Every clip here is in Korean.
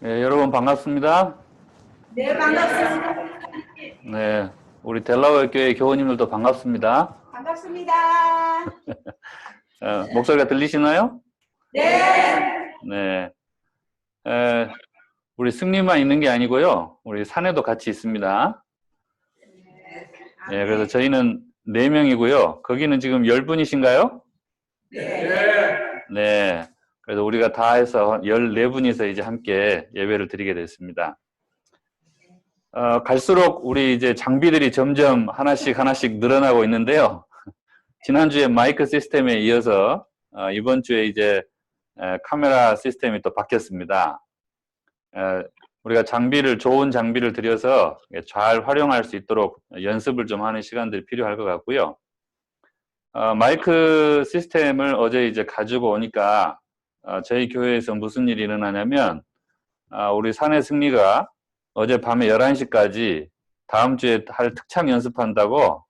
네, 여러분 반갑습니다. 네, 반갑습니다. 네, 우리 델라웨어 교회 교우님들도 반갑습니다. 반갑습니다. 목소리가 들리시나요? 네. 네, 에, 우리 승리만 있는 게 아니고요. 우리 사내도 같이 있습니다. 네, 그래서 저희는 4명이고요. 거기는 지금 10분이신가요? 네. 네, 그래서 우리가 다 해서 14분이서 이제 함께 예배를 드리게 됐습니다. 갈수록 우리 이제 장비들이 점점 하나씩 늘어나고 있는데요. 지난주에 마이크 시스템에 이어서 이번 주에 이제 카메라 시스템이 또 바뀌었습니다. 우리가 좋은 장비를 들여서 잘 활용할 수 있도록 연습을 좀 하는 시간들이 필요할 것 같고요. 마이크 시스템을 어제 이제 가지고 오니까 저희 교회에서 무슨 일이 일어나냐면 우리 사내 승리가 어제 밤에 11시까지 다음 주에 할 특창 연습한다고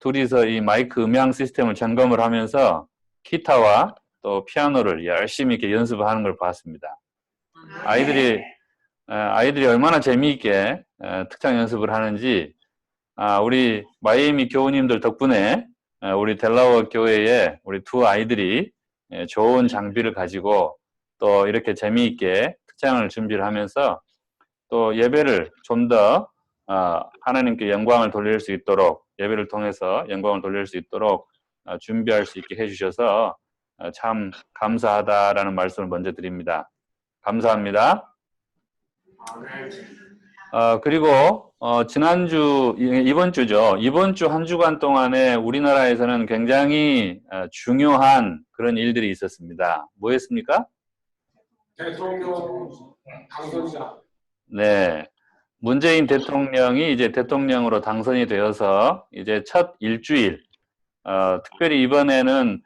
둘이서 이 마이크 음향 시스템을 점검을 하면서 기타와 또 피아노를 열심히 이렇게 연습을 하는 걸 봤습니다. 아이들이 얼마나 재미있게 특창 연습을 하는지 우리 마이애미 교우님들 덕분에 우리 델라워 교회에 우리 두 아이들이 좋은 장비를 가지고 또 이렇게 재미있게 특창을 준비를 하면서 또 예배를 좀 더 하나님께 영광을 돌릴 수 있도록 예배를 통해서 영광을 돌릴 수 있도록 준비할 수 있게 해주셔서 참 감사하다라는 말씀을 먼저 드립니다. 감사합니다. 그리고 이번 주죠. 이번 주 한 주간 동안에 우리나라에서는 굉장히 중요한 그런 일들이 있었습니다. 뭐였습니까? 대통령 당선자. 네. 문재인 대통령이 이제 대통령으로 당선이 되어서 이제 첫 일주일, 특별히 이번에는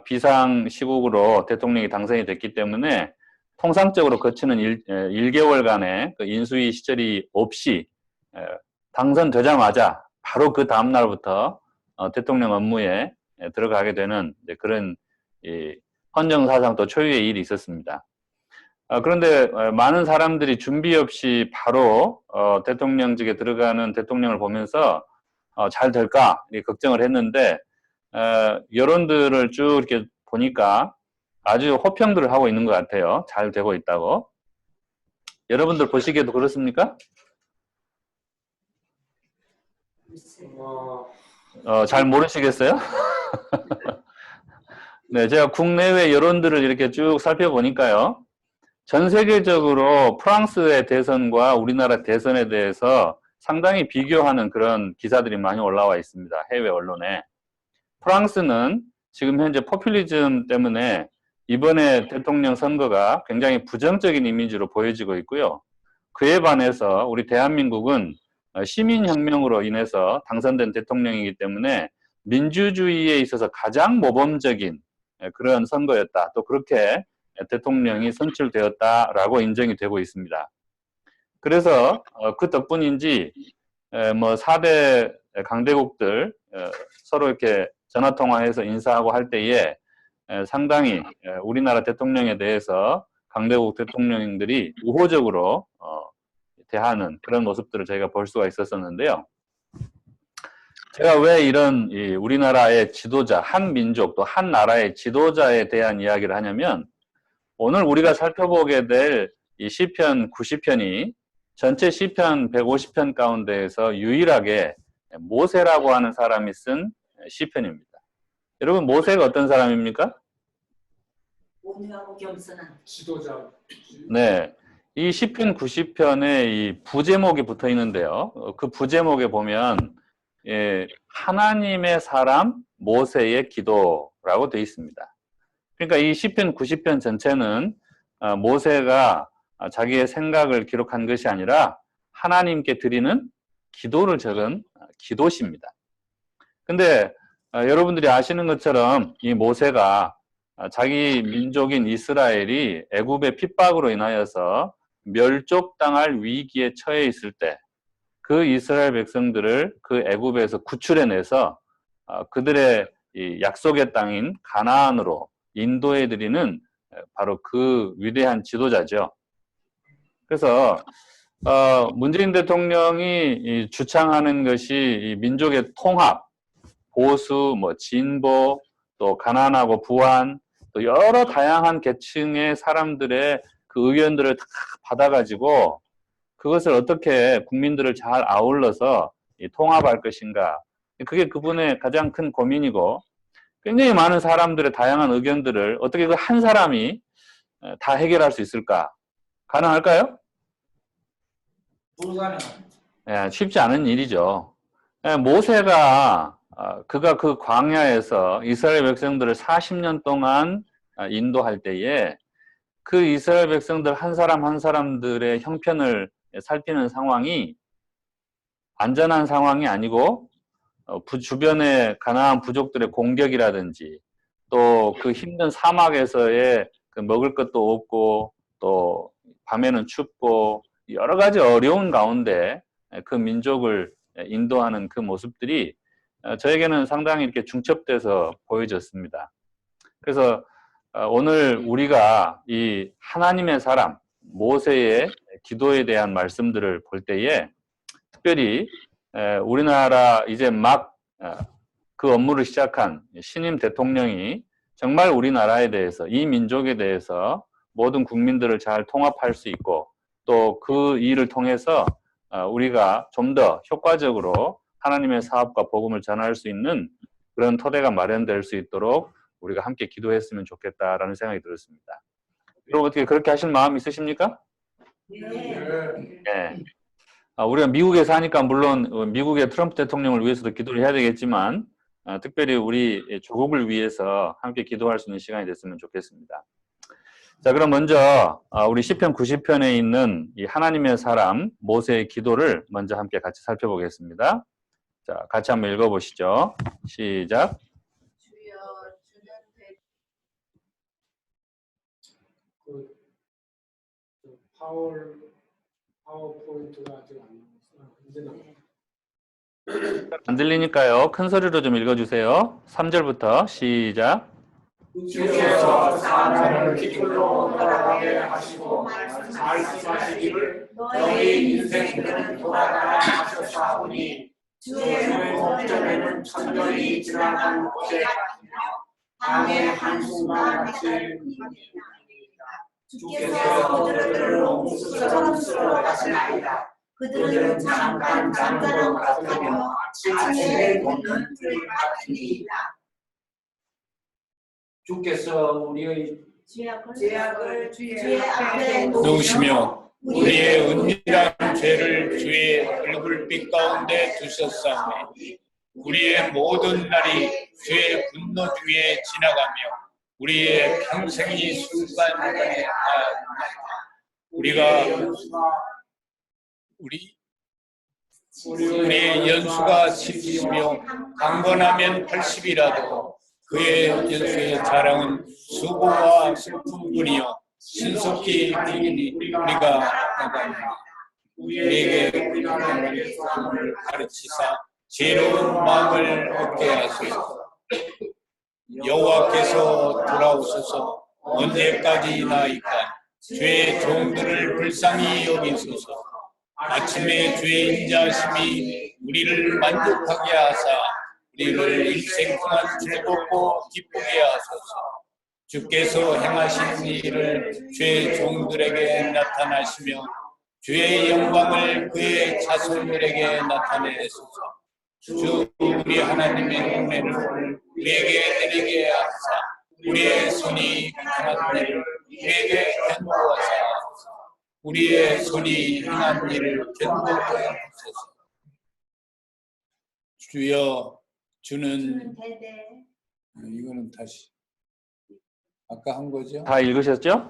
비상시국으로 대통령이 당선이 됐기 때문에 통상적으로 거치는 1개월간의 그 인수위 시절이 없이 당선되자마자 바로 그 다음 날부터 대통령 업무에 들어가게 되는 그런 헌정사상 또 초유의 일이 있었습니다. 그런데 많은 사람들이 준비 없이 바로 대통령직에 들어가는 대통령을 보면서 잘 될까 걱정을 했는데 여론들을 쭉 이렇게 보니까 아주 호평들을 하고 있는 것 같아요. 잘 되고 있다고. 여러분들 보시기에도 그렇습니까? 잘 모르시겠어요? 네, 제가 국내외 여론들을 이렇게 쭉 살펴보니까요. 전 세계적으로 프랑스의 대선과 우리나라 대선에 대해서 상당히 비교하는 그런 기사들이 많이 올라와 있습니다. 해외 언론에. 프랑스는 지금 현재 포퓰리즘 때문에 이번에 대통령 선거가 굉장히 부정적인 이미지로 보여지고 있고요. 그에 반해서 우리 대한민국은 시민혁명으로 인해서 당선된 대통령이기 때문에 민주주의에 있어서 가장 모범적인 그런 선거였다. 또 그렇게 대통령이 선출되었다라고 인정이 되고 있습니다. 그래서 그 덕분인지 뭐 4대 강대국들 서로 이렇게 전화통화해서 인사하고 할 때에 상당히 우리나라 대통령에 대해서 강대국 대통령들이 우호적으로 대하는 그런 모습들을 저희가 볼 수가 있었었는데요. 제가 왜 이런 우리나라의 지도자, 한 민족 또 한 나라의 지도자에 대한 이야기를 하냐면 오늘 우리가 살펴보게 될 이 시편 90편이 전체 시편 150편 가운데에서 유일하게 모세라고 하는 사람이 쓴 시편입니다. 여러분 모세가 어떤 사람입니까? 온유하고 겸손한 지도자. 네, 이 시편 90편에 이 부제목이 붙어 있는데요. 그 부제목에 보면 하나님의 사람 모세의 기도라고 되어 있습니다. 그러니까 이 시편 90편 전체는 모세가 자기의 생각을 기록한 것이 아니라 하나님께 드리는 기도를 적은 기도시입니다. 근데 여러분들이 아시는 것처럼 이 모세가 자기 민족인 이스라엘이 애굽의 핍박으로 인하여서 멸족당할 위기에 처해 있을 때 그 이스라엘 백성들을 그 애굽에서 구출해내서 그들의 이 약속의 땅인 가나안으로 인도해드리는 바로 그 위대한 지도자죠. 그래서 문재인 대통령이 이 주창하는 것이 이 민족의 통합, 보수, 뭐 진보, 또 가난하고 부한, 또 여러 다양한 계층의 사람들의 그 의견들을 다 받아가지고 그것을 어떻게 국민들을 잘 아울러서 이 통합할 것인가. 그게 그분의 가장 큰 고민이고, 굉장히 많은 사람들의 다양한 의견들을 어떻게 그 한 사람이 다 해결할 수 있을까? 가능할까요? 불가능. 예, 쉽지 않은 일이죠. 예, 모세가 그가 그 광야에서 이스라엘 백성들을 40년 동안 인도할 때에 그 이스라엘 백성들 한 사람 한 사람들의 형편을 살피는 상황이 안전한 상황이 아니고 주변의 가나안 부족들의 공격이라든지 또 그 힘든 사막에서의 그 먹을 것도 없고 또 밤에는 춥고 여러 가지 어려운 가운데 그 민족을 인도하는 그 모습들이 저에게는 상당히 이렇게 중첩돼서 보여졌습니다. 그래서 오늘 우리가 이 하나님의 사람 모세의 기도에 대한 말씀들을 볼 때에 특별히 우리나라 이제 막 그 업무를 시작한 신임 대통령이 정말 우리나라에 대해서 이 민족에 대해서 모든 국민들을 잘 통합할 수 있고 또 그 일을 통해서 우리가 좀 더 효과적으로 하나님의 사업과 복음을 전할 수 있는 그런 토대가 마련될 수 있도록 우리가 함께 기도했으면 좋겠다라는 생각이 들었습니다. 여러분 어떻게 그렇게 하실 마음 있으십니까? 네. 우리가 미국에 사니까 물론 미국의 트럼프 대통령을 위해서도 기도를 해야 되겠지만 특별히 우리 조국을 위해서 함께 기도할 수 있는 시간이 됐으면 좋겠습니다. 자, 그럼 먼저 우리 시편 90편에 있는 이 하나님의 사람 모세의 기도를 먼저 함께 같이 살펴보겠습니다. 자, 같이 한번 읽어보시죠. 시작. 파워포인트가 아직 안 나왔어요. 이제 나와요. 안 들리니까요. 큰 소리로 좀 읽어주세요. 3절부터 시작. 주께서 사람을 기쁨으로 돌아가게 하시고 말씀하시기를 너희 인생들은 돌아가라 하셨사오니 주의 목전에는 천년이 지나간 곳에 같으며 밤의 한순간 같은 주께서 그들을 옥수수처럼 쓸어가시나이다. 그들은 잠깐 잠자는 것 같으며 아침에 돋는 불 같으니이다. 주께서 우리의 죄악을 주의 앞에 놓으시며 우리의 은밀한 죄를 주의 얼굴빛 가운데 두셨사오니 우리의 모든 날이 주의 분노 중에 지나가며 우리의 평생이 순간간에 우리의 연수가 10이며 강건하면 80이라도 그의 연수의 자랑은 수고와 슬픔뿐이요 신속히 우리가 나가며 우리에게 우리나라의 삶을 가르치사 지혜로운 마음을 얻게 하소서. 여호와께서 돌아오소서. 언제까지나이까 주의 종들을 불쌍히 여기소서. 아침에 주의 인자하심이 우리를 만족하게 하사 우리를 일생 동안 즐겁고 기쁘게 하소서. 주께서 행하신 일을 주의 종들에게 나타나시며 주의 영광을 그의 자손들에게 나타내소서. 주 우리 하나님의 은혜를 우리에게 내리게 하사 우리의 손이 행한 일을 우리에게 견고하사 우리의 손이 행한 일을 견고하게 하소서. 주여 주는 이거는 다시 아까 한 거죠? 다 읽으셨죠?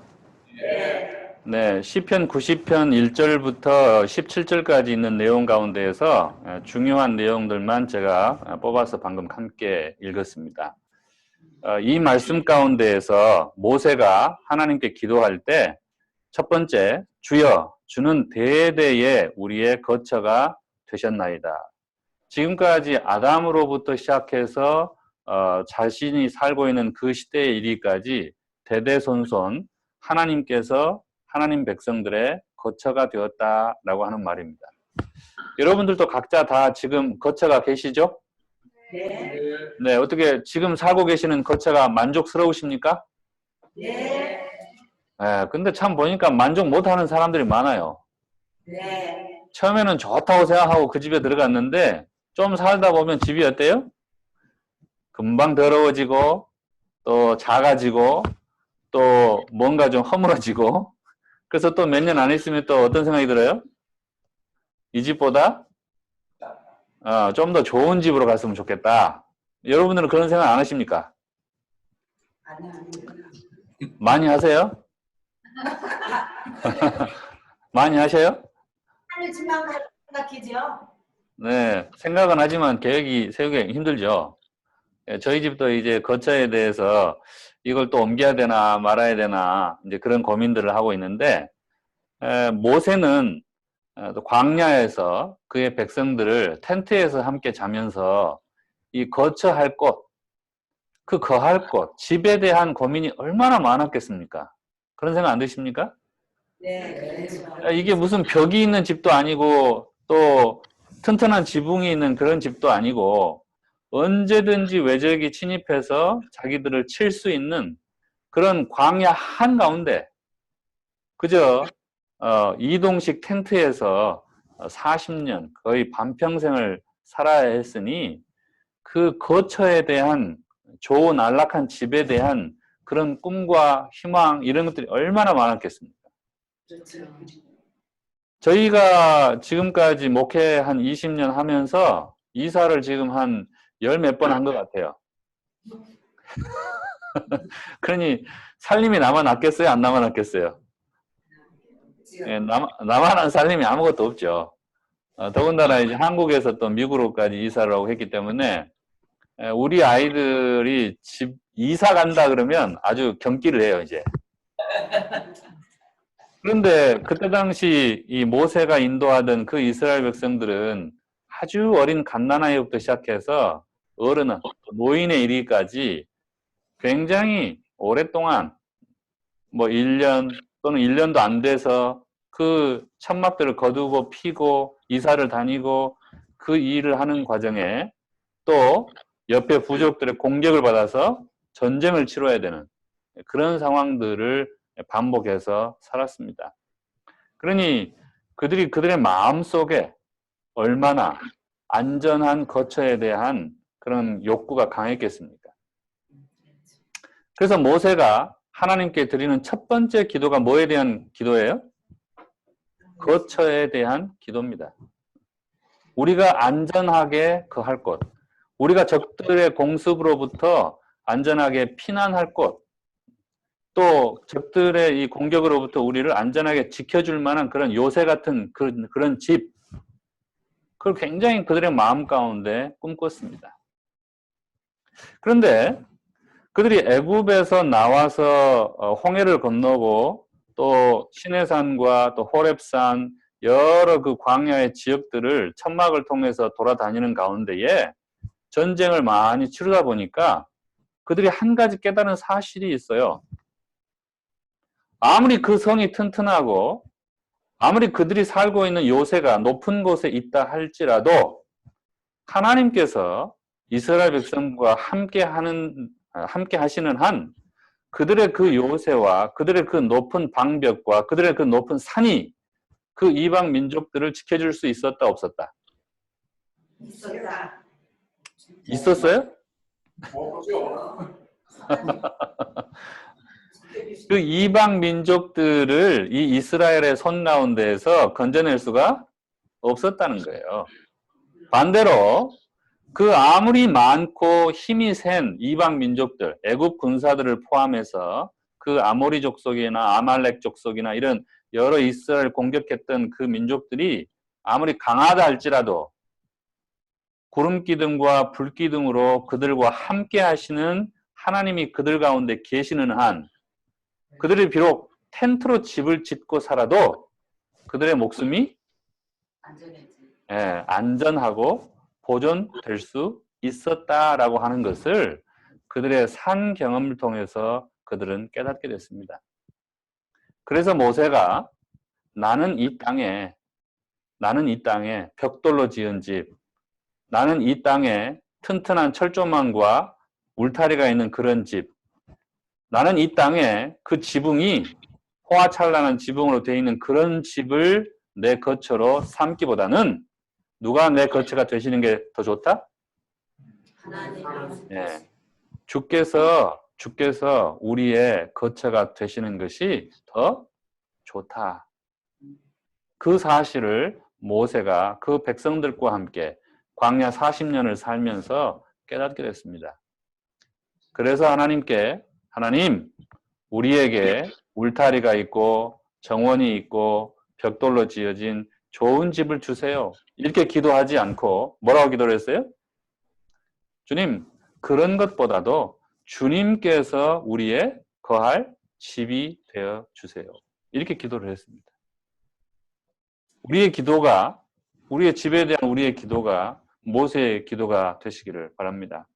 네, 시편 90편 1절부터 17절까지 있는 내용 가운데에서 중요한 내용들만 제가 뽑아서 방금 함께 읽었습니다. 이 말씀 가운데에서 모세가 하나님께 기도할 때 첫 번째, 주여, 주는 대대에 우리의 거처가 되셨나이다. 지금까지 아담으로부터 시작해서 자신이 살고 있는 그 시대에 이르기까지 대대손손 하나님께서 하나님 백성들의 거처가 되었다라고 하는 말입니다. 여러분들도 각자 다 지금 거처가 계시죠? 네. 네, 어떻게 지금 살고 계시는 거처가 만족스러우십니까? 네. 네, 근데 참 보니까 만족 못하는 사람들이 많아요. 네. 처음에는 좋다고 생각하고 그 집에 들어갔는데 좀 살다 보면 집이 어때요? 금방 더러워지고 또 작아지고 또 뭔가 좀 허물어지고 그래서 또 몇 년 안 있으면 또 어떤 생각이 들어요? 이 집보다 좀 더 좋은 집으로 갔으면 좋겠다. 여러분들은 그런 생각 안 하십니까? 안 합니다. 많이 하세요? 많이 하셔요? 하지만 생각이죠. 네, 생각은 하지만 계획이 세우기 힘들죠. 예, 저희 집도 이제 거처에 대해서 이걸 또 옮겨야 되나 말아야 되나 이제 그런 고민들을 하고 있는데 모세는 또 광야에서 그의 백성들을 텐트에서 함께 자면서 이 거처할 곳, 그 거할 곳, 집에 대한 고민이 얼마나 많았겠습니까? 그런 생각 안 드십니까? 네. 그렇죠. 이게 무슨 벽이 있는 집도 아니고 또 튼튼한 지붕이 있는 그런 집도 아니고 언제든지 외적이 침입해서 자기들을 칠 수 있는 그런 광야 한가운데 그저 이동식 텐트에서 40년 거의 반평생을 살아야 했으니 그 거처에 대한 좋은 안락한 집에 대한 그런 꿈과 희망 이런 것들이 얼마나 많았겠습니까? 그렇죠. 저희가 지금까지 목회 한 20년 하면서 이사를 지금 한 열 몇 번 한 것 같아요. 그러니 살림이 남아났겠어요? 안 남아났겠어요? 예, 남아난 살림이 아무것도 없죠. 더군다나 이제 한국에서 또 미국으로까지 이사를 하고 했기 때문에 우리 아이들이 집 이사 간다 그러면 아주 경기를 해요, 이제. 그런데 그때 당시 이 모세가 인도하던 그 이스라엘 백성들은 아주 어린 갓난아이부터 시작해서 어른, 노인에 이르기까지 굉장히 오랫동안 뭐 1년 또는 1년도 안 돼서 그 천막들을 거두고 피고 이사를 다니고 그 일을 하는 과정에 또 옆에 부족들의 공격을 받아서 전쟁을 치러야 되는 그런 상황들을 반복해서 살았습니다. 그러니 그들의 마음속에 얼마나 안전한 거처에 대한 그런 욕구가 강했겠습니까? 그래서 모세가 하나님께 드리는 첫 번째 기도가 뭐에 대한 기도예요? 거처에 대한 기도입니다. 우리가 안전하게 거할 곳, 우리가 적들의 공습으로부터 안전하게 피난할 곳, 또 적들의 이 공격으로부터 우리를 안전하게 지켜줄 만한 그런 요새 같은 그런 집, 그걸 굉장히 그들의 마음 가운데 꿈꿨습니다. 그런데 그들이 애굽에서 나와서 홍해를 건너고 또 시내산과 또 호렙산 여러 그 광야의 지역들을 천막을 통해서 돌아다니는 가운데에 전쟁을 많이 치르다 보니까 그들이 한 가지 깨달은 사실이 있어요. 아무리 그 성이 튼튼하고 아무리 그들이 살고 있는 요새가 높은 곳에 있다 할지라도 하나님께서 이스라엘 백성과 함께 하시는 한 그들의 그 요새와 그들의 그 높은 방벽과 그들의 그 높은 산이 그 이방 민족들을 지켜줄 수 있었다 없었다? 있었다. 있었어요? 없죠. 그 이방 민족들을 이 이스라엘의 손 가운데에서 건져낼 수가 없었다는 거예요. 반대로 그 아무리 많고 힘이 센 이방 민족들, 애굽 군사들을 포함해서 그 아모리 족속이나 아말렉 족속이나 이런 여러 이스라엘 공격했던 그 민족들이 아무리 강하다 할지라도 구름 기둥과 불 기둥으로 그들과 함께 하시는 하나님이 그들 가운데 계시는 한 그들이 비록 텐트로 집을 짓고 살아도 그들의 목숨이 안전하고 보존될 수 있었다라고 하는 것을 그들의 산 경험을 통해서 그들은 깨닫게 됐습니다. 그래서 모세가 나는 이 땅에 벽돌로 지은 집, 나는 이 땅에 튼튼한 철조망과 울타리가 있는 그런 집, 나는 이 땅에 그 지붕이 호화찬란한 지붕으로 되어 있는 그런 집을 내 거처로 삼기보다는 누가 내 거처가 되시는 게 더 좋다? 하나님. 예. 주께서 우리의 거처가 되시는 것이 더 좋다. 그 사실을 모세가 그 백성들과 함께 광야 40년을 살면서 깨닫게 됐습니다. 그래서 하나님, 우리에게 울타리가 있고 정원이 있고 벽돌로 지어진 좋은 집을 주세요. 이렇게 기도하지 않고 뭐라고 기도를 했어요? 주님, 그런 것보다도 주님께서 우리의 거할 집이 되어 주세요. 이렇게 기도를 했습니다. 우리의 집에 대한 우리의 기도가 모세의 기도가 되시기를 바랍니다.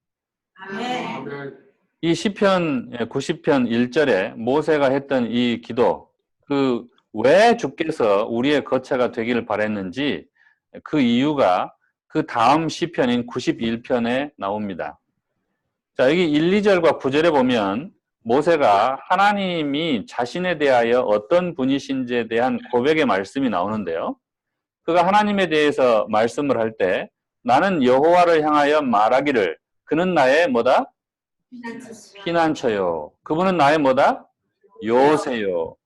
아멘. 아멘. 이 시편 90편 1절에 모세가 했던 이 기도, 왜 주께서 우리의 거처가 되기를 바랬는지 그 이유가 그 다음 시편인 91편에 나옵니다. 자, 여기 1, 2절과 9절에 보면 모세가 하나님이 자신에 대하여 어떤 분이신지에 대한 고백의 말씀이 나오는데요. 그가 하나님에 대해서 말씀을 할 때 나는 여호와를 향하여 말하기를 그는 나의 뭐다? 피난처요. 그분은 나의 뭐다? 요새요.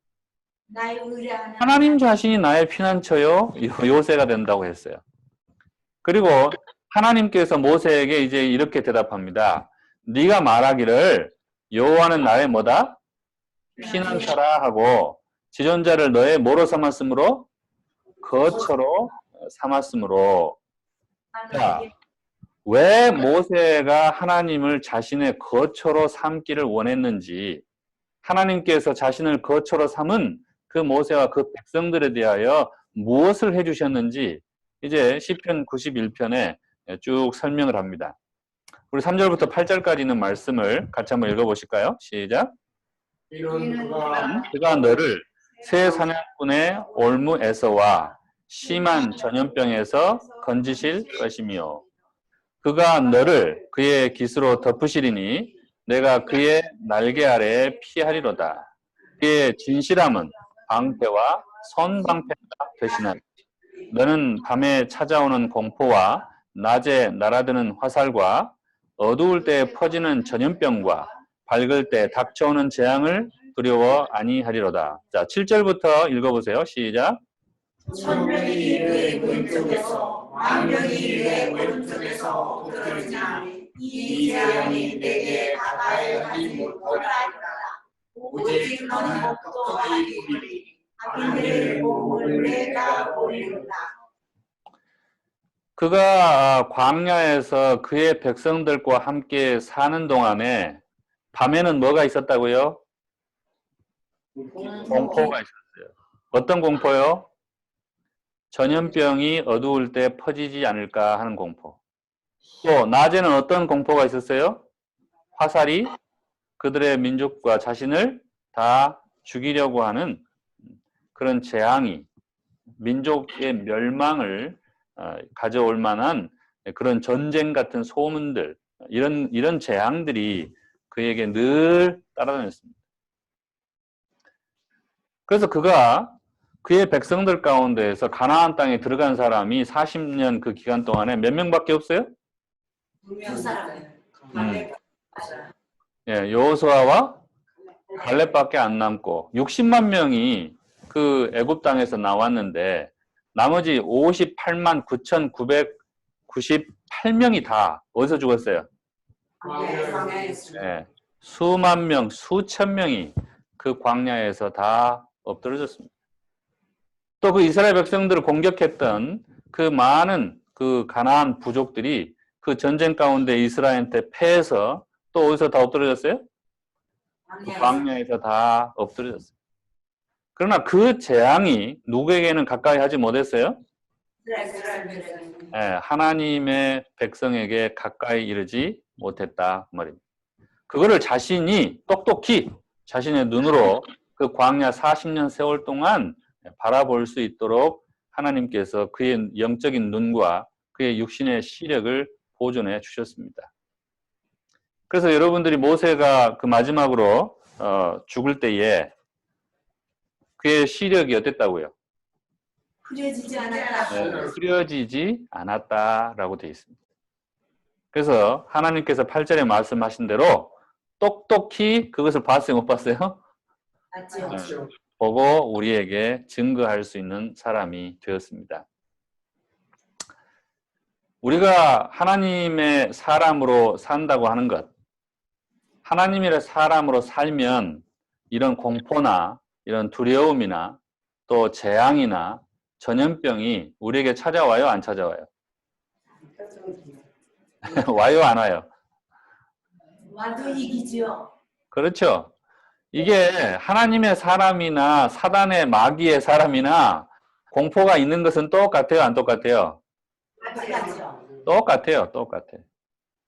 나의 의뢰하는 하나님 자신이 나의 피난처요. 요새가 된다고 했어요. 그리고 하나님께서 모세에게 이제 이렇게 대답합니다. 네가 말하기를 여호와는 나의 뭐다? 피난처라 하고 지존자를 너의 뭐로 삼았으므로? 거처로 삼았으므로. 자, 왜 모세가 하나님을 자신의 거처로 삼기를 원했는지, 하나님께서 자신을 거처로 삼은 그 모세와 그 백성들에 대하여 무엇을 해주셨는지 이제 시편 91편에 쭉 설명을 합니다. 우리 3절부터 8절까지 있는 말씀을 같이 한번 읽어보실까요? 시작. 이는 그가 그가 너를 새 사냥꾼의 올무에서와 심한 전염병에서 건지실 것이며 그가 너를 그의 깃으로 덮으시리니 내가 그의 날개 아래에 피하리로다. 그의 진실함은 방패와 선방패가 되시나니 너는 밤에 찾아오는 공포와 낮에 날아드는 화살과 어두울 때 퍼지는 전염병과 밝을 때 닥쳐오는 재앙을 두려워 아니하리로다. 자, 7절부터 읽어보세요. 시작. 천명이 그의 왼쪽에서 만명이 그의 오른쪽에서 엎드러지나 이 재앙이 내게 가까이 하지 못하리라. 오직 너는 복도하니 이르리 악인들의 몸을 내가 보리로다. 그가 광야에서 그의 백성들과 함께 사는 동안에 밤에는 뭐가 있었다고요? 공포가 있었어요. 어떤 공포요? 전염병이 어두울 때 퍼지지 않을까 하는 공포. 또 낮에는 어떤 공포가 있었어요? 화살이 그들의 민족과 자신을 다 죽이려고 하는 그런 재앙이 민족의 멸망을 가져올 만한 그런 전쟁 같은 소문들, 이런 재앙들이 그에게 늘 따라다녔습니다. 그래서 그가 그의 백성들 가운데에서 가나안 땅에 들어간 사람이 40년 그 기간 동안에 몇 명밖에 없어요? 두 사람. 예, 여호수아와 갈렙밖에 안 남고 60만 명이 그 애굽 땅에서 나왔는데 나머지 58만 9,998명이 다 어디서 죽었어요? 예, 수만 명, 수천 명이 그 광야에서 다 엎드러졌습니다. 또 그 이스라엘 백성들을 공격했던 그 많은 그 가나안 부족들이 그 전쟁 가운데 이스라엘한테 패해서 또 어디서 다 엎드러졌어요? 그 광야에서 다 엎드러졌어요. 그러나 그 재앙이 누구에게는 가까이 하지 못했어요? 하나님의 백성에게 가까이 이르지 못했다 말입니다. 그거를 자신이 똑똑히 자신의 눈으로 그 광야 40년 세월 동안 바라볼 수 있도록 하나님께서 그의 영적인 눈과 그의 육신의 시력을 보존해 주셨습니다. 그래서 여러분들이 모세가 그 마지막으로 죽을 때에 그의 시력이 어땠다고요? 흐려지지 않았다. 흐려지지 않았다라고 되어 있습니다. 그래서 하나님께서 8절에 말씀하신 대로 똑똑히 그것을 봤어요, 못 봤어요? 맞죠? 맞죠. 보고 우리에게 증거할 수 있는 사람이 되었습니다. 우리가 하나님의 사람으로 산다고 하는 것, 하나님의 사람으로 살면 이런 공포나 이런 두려움이나 또 재앙이나 전염병이 우리에게 찾아와요, 안 찾아와요? 와요, 안 와요? 와도 이기죠. 그렇죠. 이게 하나님의 사람이나 사단의 마귀의 사람이나 공포가 있는 것은 똑같아요, 안 똑같아요? 맞죠? 똑같아요, 똑같아.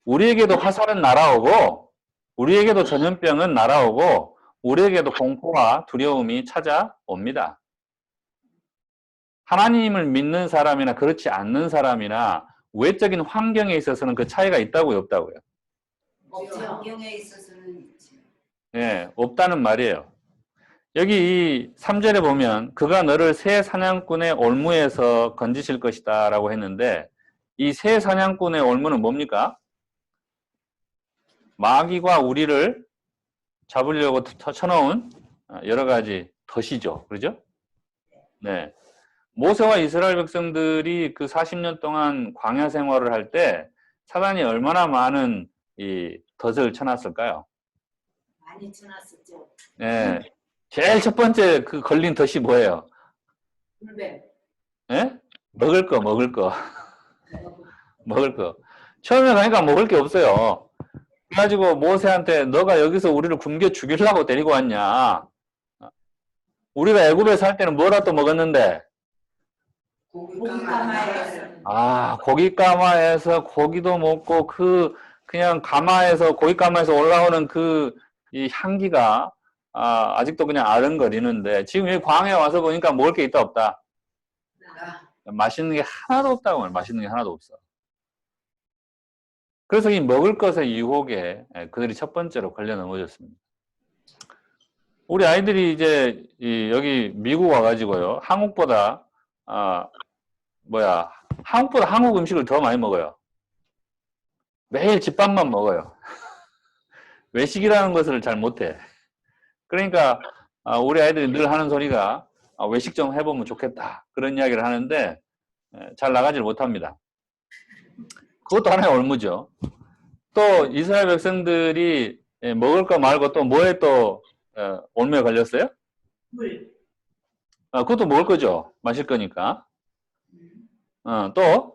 우리에게도 화살은 날아오고, 우리에게도 전염병은 날아오고, 우리에게도 공포와 두려움이 찾아옵니다. 하나님을 믿는 사람이나 그렇지 않는 사람이나 외적인 환경에 있어서는 그 차이가 있다고요, 없다고요? 없죠. 환경에 있어서는 있죠. 예, 없다는 말이에요. 여기 이 3절에 보면 그가 너를 새 사냥꾼의 올무에서 건지실 것이다 라고 했는데 이 새 사냥꾼의 올무는 뭡니까? 마귀가 우리를 잡으려고 쳐놓은 여러 가지 덫이죠. 그러죠? 네. 모세와 이스라엘 백성들이 그 40년 동안 광야 생활을 할 때 사단이 얼마나 많은 이 덫을 쳐놨을까요? 많이 쳐놨었죠. 네. 제일 첫 번째 그 걸린 덫이 뭐예요? 불뱀. 예? 먹을 거, 먹을 거. 먹을 거. 처음에 가니까 먹을 게 없어요. 그래가지고 모세한테 너가 여기서 우리를 굶겨 죽이려고 데리고 왔냐? 우리가 애굽에 살 때는 뭐라도 먹었는데? 고기가마에서. 고깃가마에서 고기도 먹고 그냥 가마에서 고깃가마에서 올라오는 이 향기가 아직도 그냥 아른거리는데 지금 여기 광야에 와서 보니까 먹을 게 있다 없다? 맛있는 게 하나도 없다고 말해요. 맛있는 게 하나도 없어. 그래서 이 먹을 것의 유혹에 그들이 첫 번째로 걸려 넘어졌습니다. 우리 아이들이 이제 여기 미국 와가지고요. 한국보다 한국 음식을 더 많이 먹어요. 매일 집밥만 먹어요. 외식이라는 것을 잘 못해. 그러니까 우리 아이들이 늘 하는 소리가 외식 좀 해보면 좋겠다. 그런 이야기를 하는데 잘 나가질 못합니다. 그것도 하나의 올무죠. 또 이스라엘 백성들이 먹을 거 말고 또 뭐에 또 올무에 걸렸어요? 물. 그것도 먹을 거죠. 마실 거니까. 또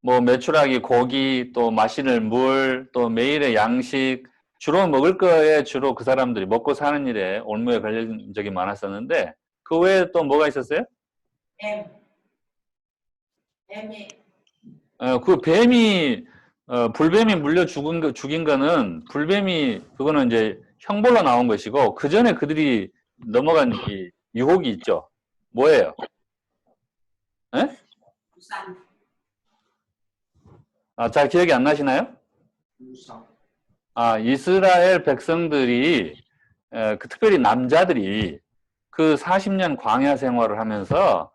뭐 메추라기, 고기, 또 마시는 물, 또 매일의 양식, 주로 먹을 거에 주로 그 사람들이 먹고 사는 일에 올무에 걸린 적이 많았었는데 그 외에 또 뭐가 있었어요? 뱀이. 그 뱀이 불뱀이 물려 죽인 거는 불뱀이 그거는 이제 형벌로 나온 것이고 그 전에 그들이 넘어간 이 유혹이 있죠. 뭐예요? 에? 부산. 잘 기억이 안 나시나요? 이스라엘 백성들이 특별히 남자들이 그 40년 광야 생활을 하면서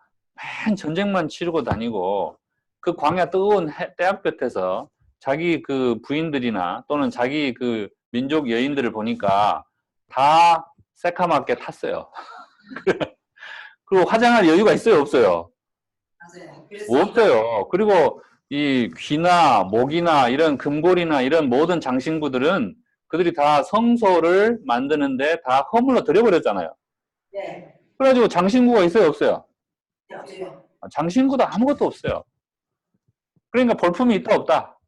맨 전쟁만 치르고 다니고 그 광야 뜨거운 때약볕에서 자기 그 부인들이나 또는 자기 그 민족 여인들을 보니까 다 새카맣게 탔어요. 그리고 화장할 여유가 있어요, 없어요? 맞아요. 없어요. 그리고 이 귀나 목이나 이런 금골이나 이런 모든 장신구들은 그들이 다 성소를 만드는데 다 허물로 들여버렸잖아요. 네. 그래가지고 장신구가 있어요, 없어요? 없어요. 장신구도 아무것도 없어요. 그러니까 볼품이 있다, 없다?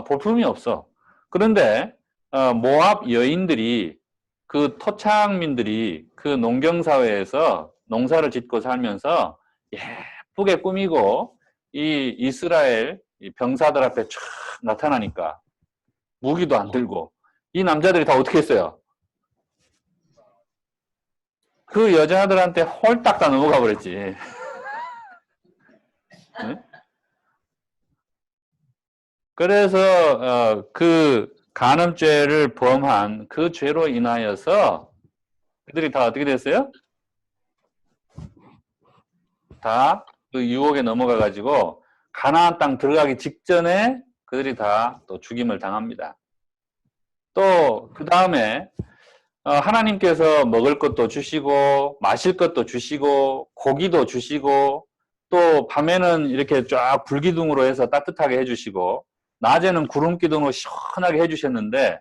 볼품이 없어. 그런데 모압 여인들이 그 토착민들이 그 농경사회에서 농사를 짓고 살면서 예쁘게 꾸미고 이 이스라엘 병사들 앞에 촥 나타나니까 무기도 안 들고 이 남자들이 다 어떻게 했어요? 그 여자들한테 홀딱 다 넘어가 버렸지. 네? 그래서 그 간음죄를 범한 그 죄로 인하여서 그들이 다 어떻게 됐어요? 다 그 유혹에 넘어가 가지고 가나안 땅 들어가기 직전에 그들이 다 또 죽임을 당합니다. 또 그 다음에 하나님께서 먹을 것도 주시고 마실 것도 주시고 고기도 주시고 또 밤에는 이렇게 쫙 불기둥으로 해서 따뜻하게 해주시고 낮에는 구름기둥으로 시원하게 해주셨는데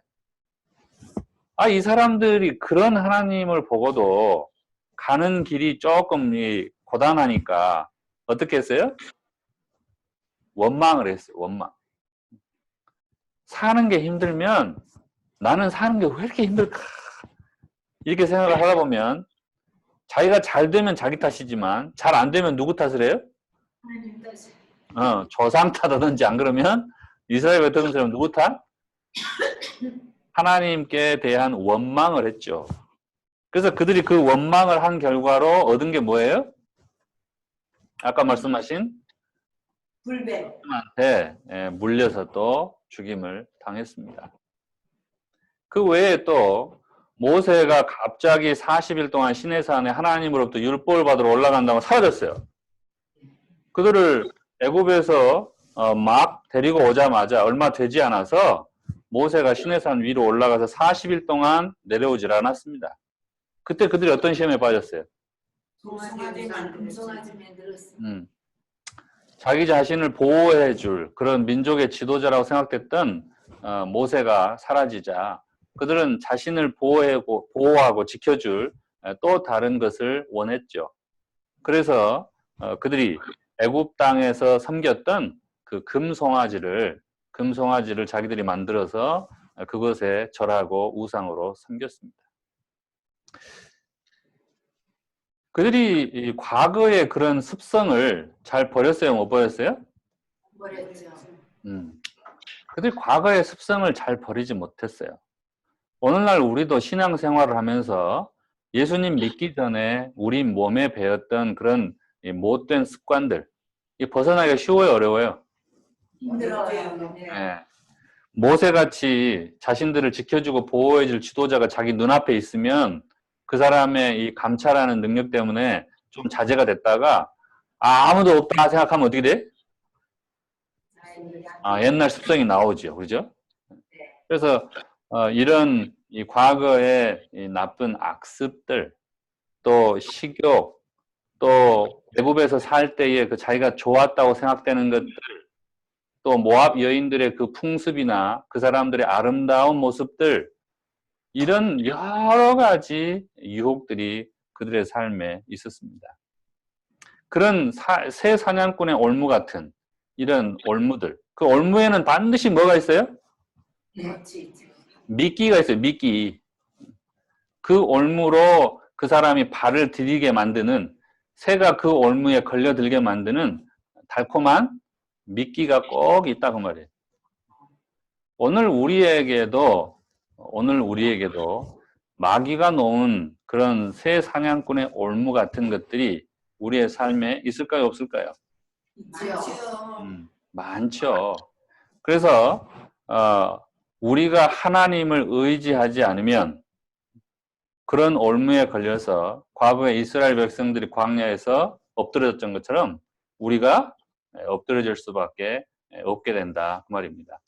이 사람들이 그런 하나님을 보고도 가는 길이 조금 고단하니까 어떻게 했어요? 원망을 했어요. 원망. 사는 게 힘들면 나는 사는 게 왜 이렇게 힘들까? 이렇게 생각을 하다 보면 자기가 잘 되면 자기 탓이지만 잘 안 되면 누구 탓을 해요? 하나님 뜻이. 조상 탓하든지 안 그러면 이스라엘 백성들은 누구 탓? 하나님께 대한 원망을 했죠. 그래서 그들이 그 원망을 한 결과로 얻은 게 뭐예요? 아까 말씀하신 불배. 한테 물려서 또 죽임을 당했습니다. 그 외에 또 모세가 갑자기 40일 동안 시내산에 하나님으로부터 율법을 받으러 올라간다고 사라졌어요. 그들을 애굽에서 막 데리고 오자마자 얼마 되지 않아서 모세가 시내산 위로 올라가서 40일 동안 내려오질 않았습니다. 그때 그들이 어떤 시험에 빠졌어요? 송아지만 금송아지만 들었어. 자기 자신을 보호해줄 그런 민족의 지도자라고 생각됐던 모세가 사라지자 그들은 자신을 보호하고 지켜줄 또 다른 것을 원했죠. 그래서 그들이 애굽 땅에서 섬겼던 그 금송아지를 자기들이 만들어서 그것에 절하고 우상으로 섬겼습니다. 그들이 이 과거의 그런 습성을 잘 버렸어요? 못 버렸어요? 버렸죠. 그들이 과거의 습성을 잘 버리지 못했어요. 오늘날 우리도 신앙생활을 하면서 예수님 믿기 전에 우리 몸에 배웠던 그런 못된 습관들, 벗어나기가 쉬워요, 어려워요? 힘들어요. 네. 모세같이 자신들을 지켜주고 보호해줄 지도자가 자기 눈앞에 있으면 그 사람의 이 감찰하는 능력 때문에 좀 자제가 됐다가 아무도 없다 생각하면 어떻게 돼? 옛날 습성이 나오죠. 그죠? 그래서 이런 이 과거의 이 나쁜 악습들, 또 식욕, 또 애굽에서 살 때에 그 자기가 좋았다고 생각되는 것들, 또 모압 여인들의 그 풍습이나 그 사람들의 아름다운 모습들, 이런 여러 가지 유혹들이 그들의 삶에 있었습니다. 그런 새 사냥꾼의 올무 같은 이런 올무들, 그 올무에는 반드시 뭐가 있어요? 미끼가 있어요. 미끼. 그 올무로 그 사람이 발을 디디게 만드는, 새가 그 올무에 걸려들게 만드는 달콤한 미끼가 꼭 있다고 말이에요. 오늘 우리에게도 마귀가 놓은 그런 새 사냥꾼의 올무 같은 것들이 우리의 삶에 있을까요, 없을까요? 많죠. 그래서 우리가 하나님을 의지하지 않으면 그런 올무에 걸려서 과거에 이스라엘 백성들이 광야에서 엎드려졌던 것처럼 우리가 엎드려질 수밖에 없게 된다 그 말입니다.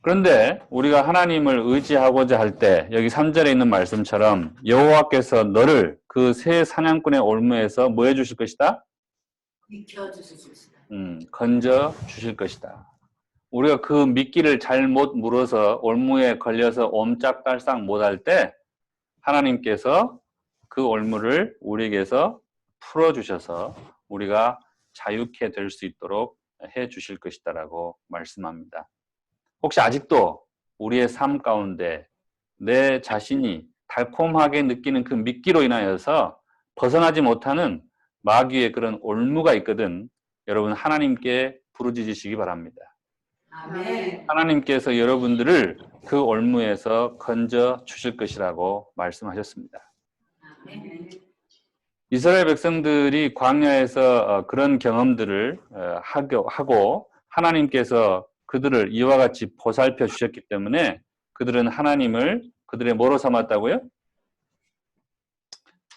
그런데 우리가 하나님을 의지하고자 할 때 여기 3절에 있는 말씀처럼 여호와께서 너를 그 새 사냥꾼의 올무에서 뭐 해주실 것이다? 비켜주실 것이다. 건져 주실 것이다. 우리가 그 미끼를 잘못 물어서 올무에 걸려서 옴짝달싹 못할 때 하나님께서 그 올무를 우리에게서 풀어주셔서 우리가 자유케 될 수 있도록 해 주실 것이다라고 말씀합니다. 혹시 아직도 우리의 삶 가운데 내 자신이 달콤하게 느끼는 그 미끼로 인하여서 벗어나지 못하는 마귀의 그런 올무가 있거든 여러분 하나님께 부르짖으시기 바랍니다. 아멘. 하나님께서 여러분들을 그 올무에서 건져 주실 것이라고 말씀하셨습니다. 아멘. 이스라엘 백성들이 광야에서 그런 경험들을 하고 하나님께서 그들을 이와 같이 보살펴 주셨기 때문에 그들은 하나님을 그들의 뭐로 삼았다고요?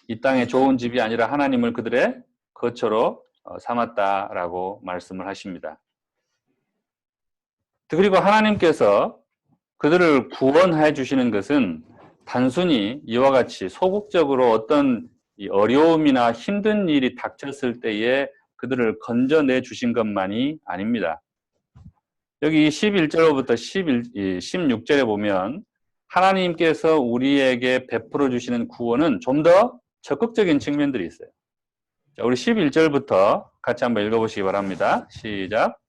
이 땅에 좋은 집이 아니라 하나님을 그들의 거처로 삼았다라고 말씀을 하십니다. 그리고 하나님께서 그들을 구원해 주시는 것은 단순히 이와 같이 소극적으로 어떤 이 어려움이나 힘든 일이 닥쳤을 때에 그들을 건져내 주신 것만이 아닙니다. 여기 11절로부터 16절에 보면 하나님께서 우리에게 베풀어 주시는 구원은 좀 더 적극적인 측면들이 있어요. 자, 우리 11절부터 같이 한번 읽어보시기 바랍니다. 시작.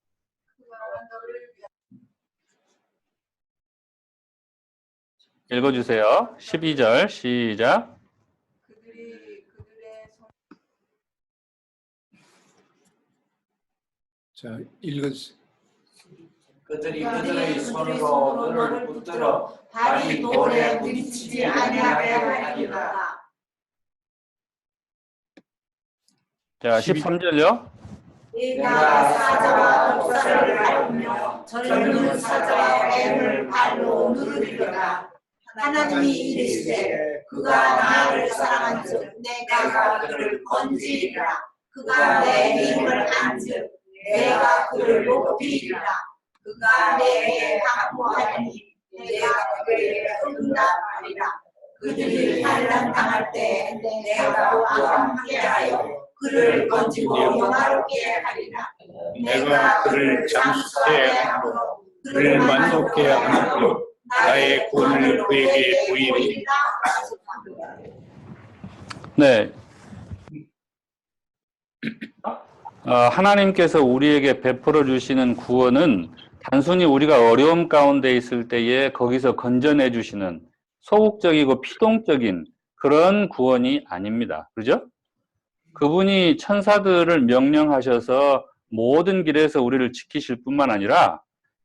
읽어주세요. 12절 시작. 자, 읽었어요. 그들이 그들의 손으로 너를 붙들어 다리 돌에 부딪히지 아니하게 하리라. 자, 13절요. 내가 사자와 독사를 밟으며 젊은 사자와 뱀을 발로 누르리로다. 하나님이 이르시되 그가 나를 사랑한즉 내가 그를 건지리라. 그가 내 힘을 안즉 내가 그를 높이리라. 그가 내게 강구하니 내가 그에게 응답하리라. 그들이 환난 당할 때 내가 그와 함께하여 그를 건지고 영화롭게 하리라. 내가 그를 장수하게 하므로 그를 만족케 하므로 나의 구원을 그에게 보이리라. 네. 하나님께서 우리에게 베풀어 주시는 구원은 단순히 우리가 어려움 가운데 있을 때에 거기서 건져내 주시는 소극적이고 피동적인 그런 구원이 아닙니다. 그죠? 그분이 천사들을 명령하셔서 모든 길에서 우리를 지키실 뿐만 아니라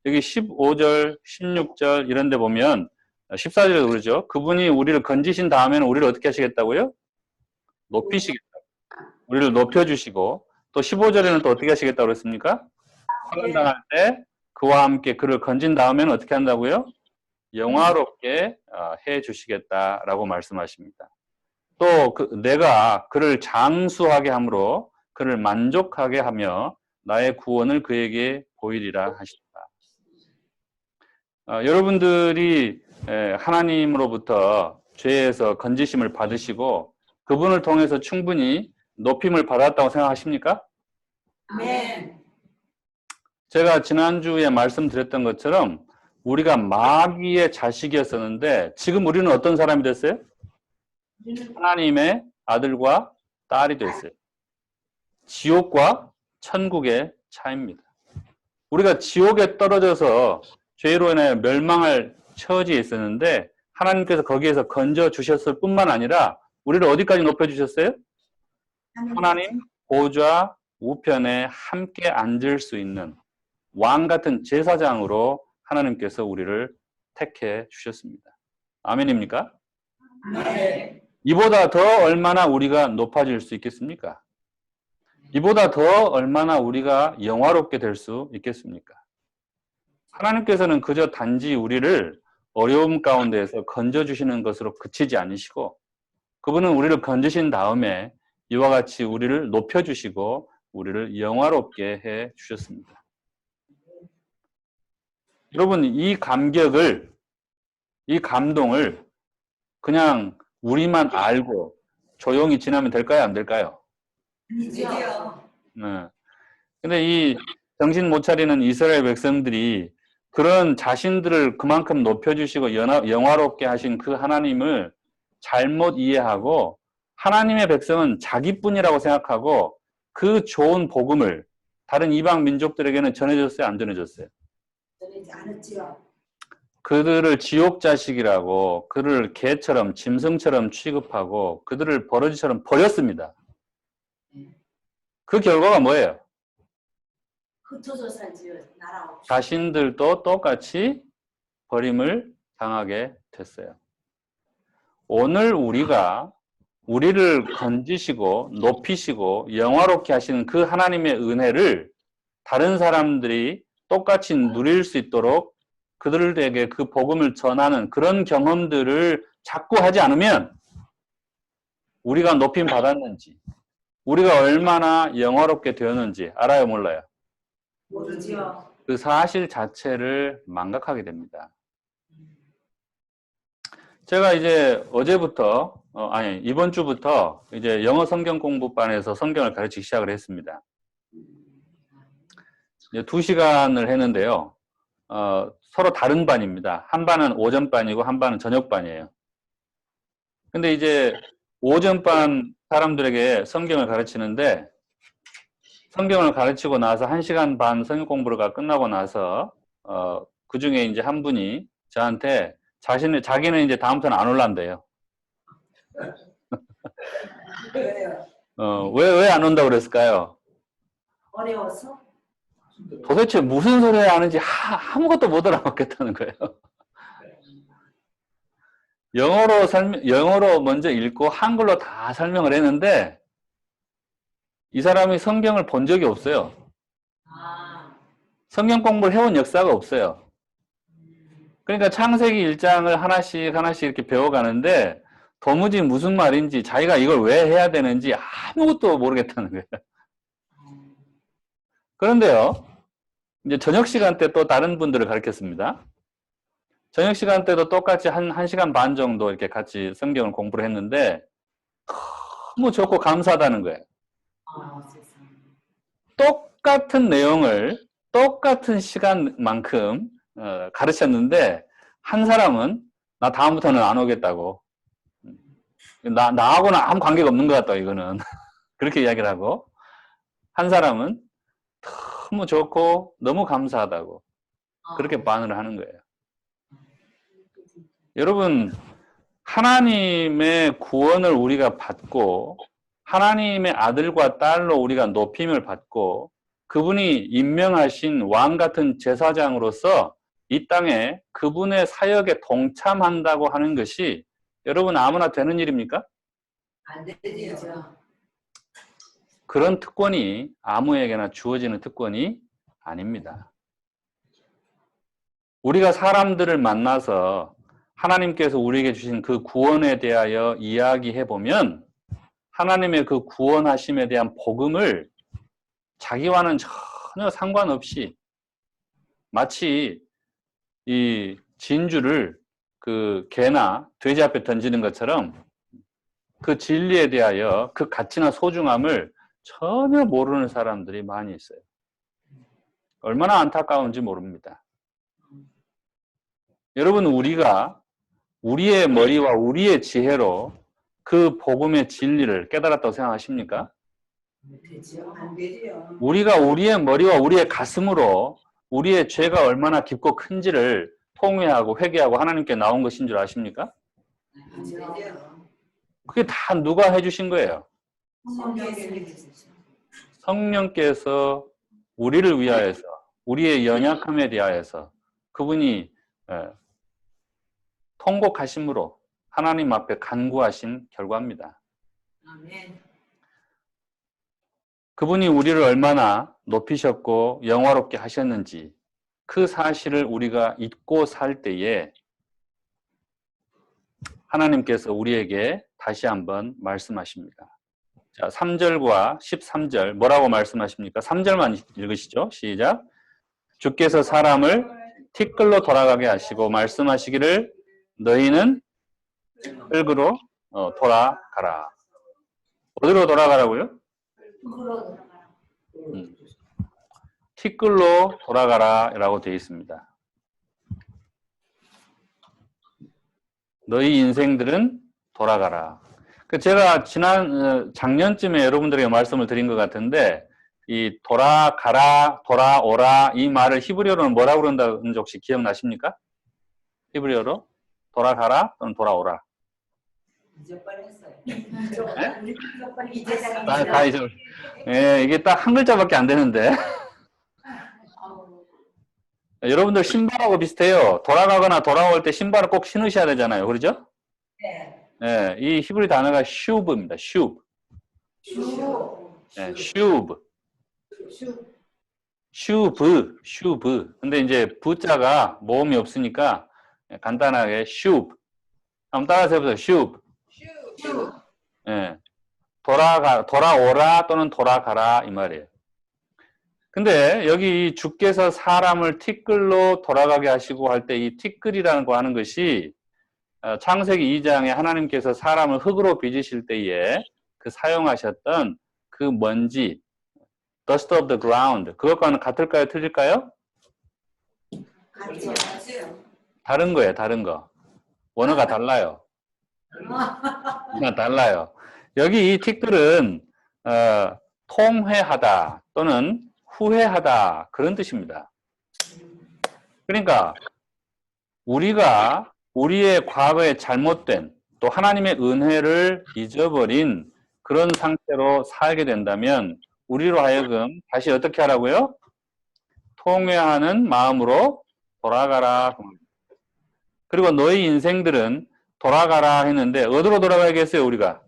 여기 15절, 16절 이런 데 보면 14절에도 그러죠. 그분이 우리를 건지신 다음에는 우리를 어떻게 하시겠다고요? 높이시겠다. 우리를 높여주시고 또 15절에는 또 어떻게 하시겠다고 그랬습니까? 환난당할 때 그와 함께 그를 건진 다음에는 어떻게 한다고요? 영화롭게 해 주시겠다라고 말씀하십니다. 또 내가 그를 장수하게 함으로 그를 만족하게 하며 나의 구원을 그에게 보이리라 하신다. 여러분들이 하나님으로부터 죄에서 건지심을 받으시고 그분을 통해서 충분히 높임을 받았다고 생각하십니까? 아멘. 제가 지난주에 말씀드렸던 것처럼 우리가 마귀의 자식이었었는데 지금 우리는 어떤 사람이 됐어요? 하나님의 아들과 딸이 됐어요. 지옥과 천국의 차이입니다. 우리가 지옥에 떨어져서 죄로 인해 멸망할 처지에 있었는데 하나님께서 거기에서 건져 주셨을 뿐만 아니라 우리를 어디까지 높여 주셨어요? 하나님 보좌 우편에 함께 앉을 수 있는 왕 같은 제사장으로 하나님께서 우리를 택해 주셨습니다. 아멘입니까? 아멘. 이보다 더 얼마나 우리가 높아질 수 있겠습니까? 이보다 더 얼마나 우리가 영화롭게 될 수 있겠습니까? 하나님께서는 그저 단지 우리를 어려움 가운데에서 건져주시는 것으로 그치지 않으시고 그분은 우리를 건지신 다음에 이와 같이 우리를 높여주시고 우리를 영화롭게 해 주셨습니다. 여러분, 이 감격을, 이 감동을 그냥 우리만 알고 조용히 지나면 될까요? 안 될까요? 아니죠. 네. 근데 이 정신 못 차리는 이스라엘 백성들이 그런 자신들을 그만큼 높여주시고 영화롭게 하신 그 하나님을 잘못 이해하고 하나님의 백성은 자기뿐이라고 생각하고 그 좋은 복음을 다른 이방 민족들에게는 전해줬어요? 안 전해줬어요? 전하지 않았지요. 그들을 지옥 자식이라고 그들을 개처럼 짐승처럼 취급하고 그들을 버러지처럼 버렸습니다. 그 결과가 뭐예요? 흩어져 살지요. 나라 없이. 자신들도 똑같이 버림을 당하게 됐어요. 오늘 우리가 우리를 건지시고 높이시고 영화롭게 하시는 그 하나님의 은혜를 다른 사람들이 똑같이 누릴 수 있도록 그들에게 그 복음을 전하는 그런 경험들을 자꾸 하지 않으면 우리가 높임 받았는지 우리가 얼마나 영화롭게 되었는지 알아요, 몰라요? 모르지요. 그 사실 자체를 망각하게 됩니다. 제가 이제 어제부터 이번 주부터 이제 영어 성경 공부반에서 성경을 가르치기 시작을 했습니다. 이제 2시간을 했는데요. 서로 다른 반입니다. 한 반은 오전반이고 한 반은 저녁반이에요. 근데 이제 오전반 사람들에게 성경을 가르치는데 성경을 가르치고 나서 1시간 반 성경 공부가 끝나고 나서 그 중에 이제 한 분이 저한테 자기는 이제 다음부터는 안 올란대요. 왜요? 왜 안 온다고 그랬을까요? 어려워서? 도대체 무슨 소리 하는지 아무것도 못 알아먹겠다는 거예요. 영어로 먼저 읽고 한글로 다 설명을 했는데 이 사람이 성경을 본 적이 없어요. 아, 성경 공부를 해온 역사가 없어요. 그러니까 창세기 1장을 하나씩 이렇게 배워가는데 도무지 무슨 말인지 자기가 이걸 왜 해야 되는지 아무것도 모르겠다는 거예요. 그런데요, 이제 저녁 시간 때 또 다른 분들을 가르쳤습니다. 저녁 시간 때도 똑같이 한 1시간 반 정도 이렇게 같이 성경을 공부를 했는데 너무 좋고 감사하다는 거예요. 세상에. 똑같은 내용을 똑같은 시간만큼 가르쳤는데 한 사람은 나 다음부터는 안 오겠다고. 나하고는 아무 관계가 없는 것 같다, 이거는. 그렇게 이야기를 하고. 한 사람은 너무 좋고 너무 감사하다고. 그렇게 반응을 하는 거예요. 여러분, 하나님의 구원을 우리가 받고 하나님의 아들과 딸로 우리가 높임을 받고 그분이 임명하신 왕 같은 제사장으로서 이 땅에 그분의 사역에 동참한다고 하는 것이 여러분 아무나 되는 일입니까? 안 되죠. 그런 특권이 아무에게나 주어지는 특권이 아닙니다. 우리가 사람들을 만나서 하나님께서 우리에게 주신 그 구원에 대하여 이야기해 보면 하나님의 그 구원하심에 대한 복음을 자기와는 전혀 상관없이 마치 이 진주를 그 개나 돼지 앞에 던지는 것처럼 그 진리에 대하여 그 가치나 소중함을 전혀 모르는 사람들이 많이 있어요. 얼마나 안타까운지 모릅니다. 여러분, 우리가 우리의 머리와 우리의 지혜로 그 복음의 진리를 깨달았다고 생각하십니까? 되죠. 안 되죠. 우리가 우리의 머리와 우리의 가슴으로 우리의 죄가 얼마나 깊고 큰지를 통회하고 회개하고 하나님께 나온 것인 줄 아십니까? 안 되죠. 그게 다 누가 해주신 거예요? 성령께서 우리를 위하여서 우리의 연약함에 대하여서 그분이 통곡하심으로 하나님 앞에 간구하신 결과입니다. 아멘. 그분이 우리를 얼마나 높이셨고 영화롭게 하셨는지 그 사실을 우리가 잊고 살 때에 하나님께서 우리에게 다시 한번 말씀하십니다. 자, 3절과 13절 뭐라고 말씀하십니까? 3절만 읽으시죠. 시작. 주께서 사람을 티끌로 돌아가게 하시고 말씀하시기를 너희는 흙으로 돌아가라. 어디로 돌아가라고요? 티끌로 돌아가라 라고 되어 있습니다. 너희 인생들은 돌아가라. 제가 작년쯤에 여러분들에게 말씀을 드린 것 같은데 이 돌아가라, 돌아오라 이 말을 히브리어로는 뭐라고 그런다는지 혹시 기억나십니까? 히브리어로 돌아가라 또는 돌아오라. 잊어버렸어요. 다 잊어. 예, 이게 딱 한 글자밖에 안 되는데 여러분들 신발하고 비슷해요. 돌아가거나 돌아올 때 신발을 꼭 신으셔야 되잖아요. 그러죠? 네. 예, 이 히브리 단어가 shoe입니다. shoe. 예, shoe. shoe. 근데 이제 부자가 모음이 없으니까 간단하게 shoe. 한번 따라서 해보세요. shoe. 예. 돌아오라 또는 돌아가라 이 말이에요. 근데 여기 주께서 사람을 티끌로 돌아가게 하시고 할 때 이 티끌이라는 거 하는 것이 창세기 2장에 하나님께서 사람을 흙으로 빚으실 때에 그 사용하셨던 그 먼지, dust of the ground, 그것과는 같을까요? 틀릴까요? 같이요. 다른 거예요, 다른 거. 원어가 달라요. 달라요. 여기 이 티끌은 통회하다 또는 후회하다 그런 뜻입니다. 그러니까 우리가 우리의 과거에 잘못된 또 하나님의 은혜를 잊어버린 그런 상태로 살게 된다면 우리로 하여금 다시 어떻게 하라고요? 통회하는 마음으로 돌아가라. 그리고 너희 인생들은 돌아가라 했는데 어디로 돌아가야겠어요, 우리가?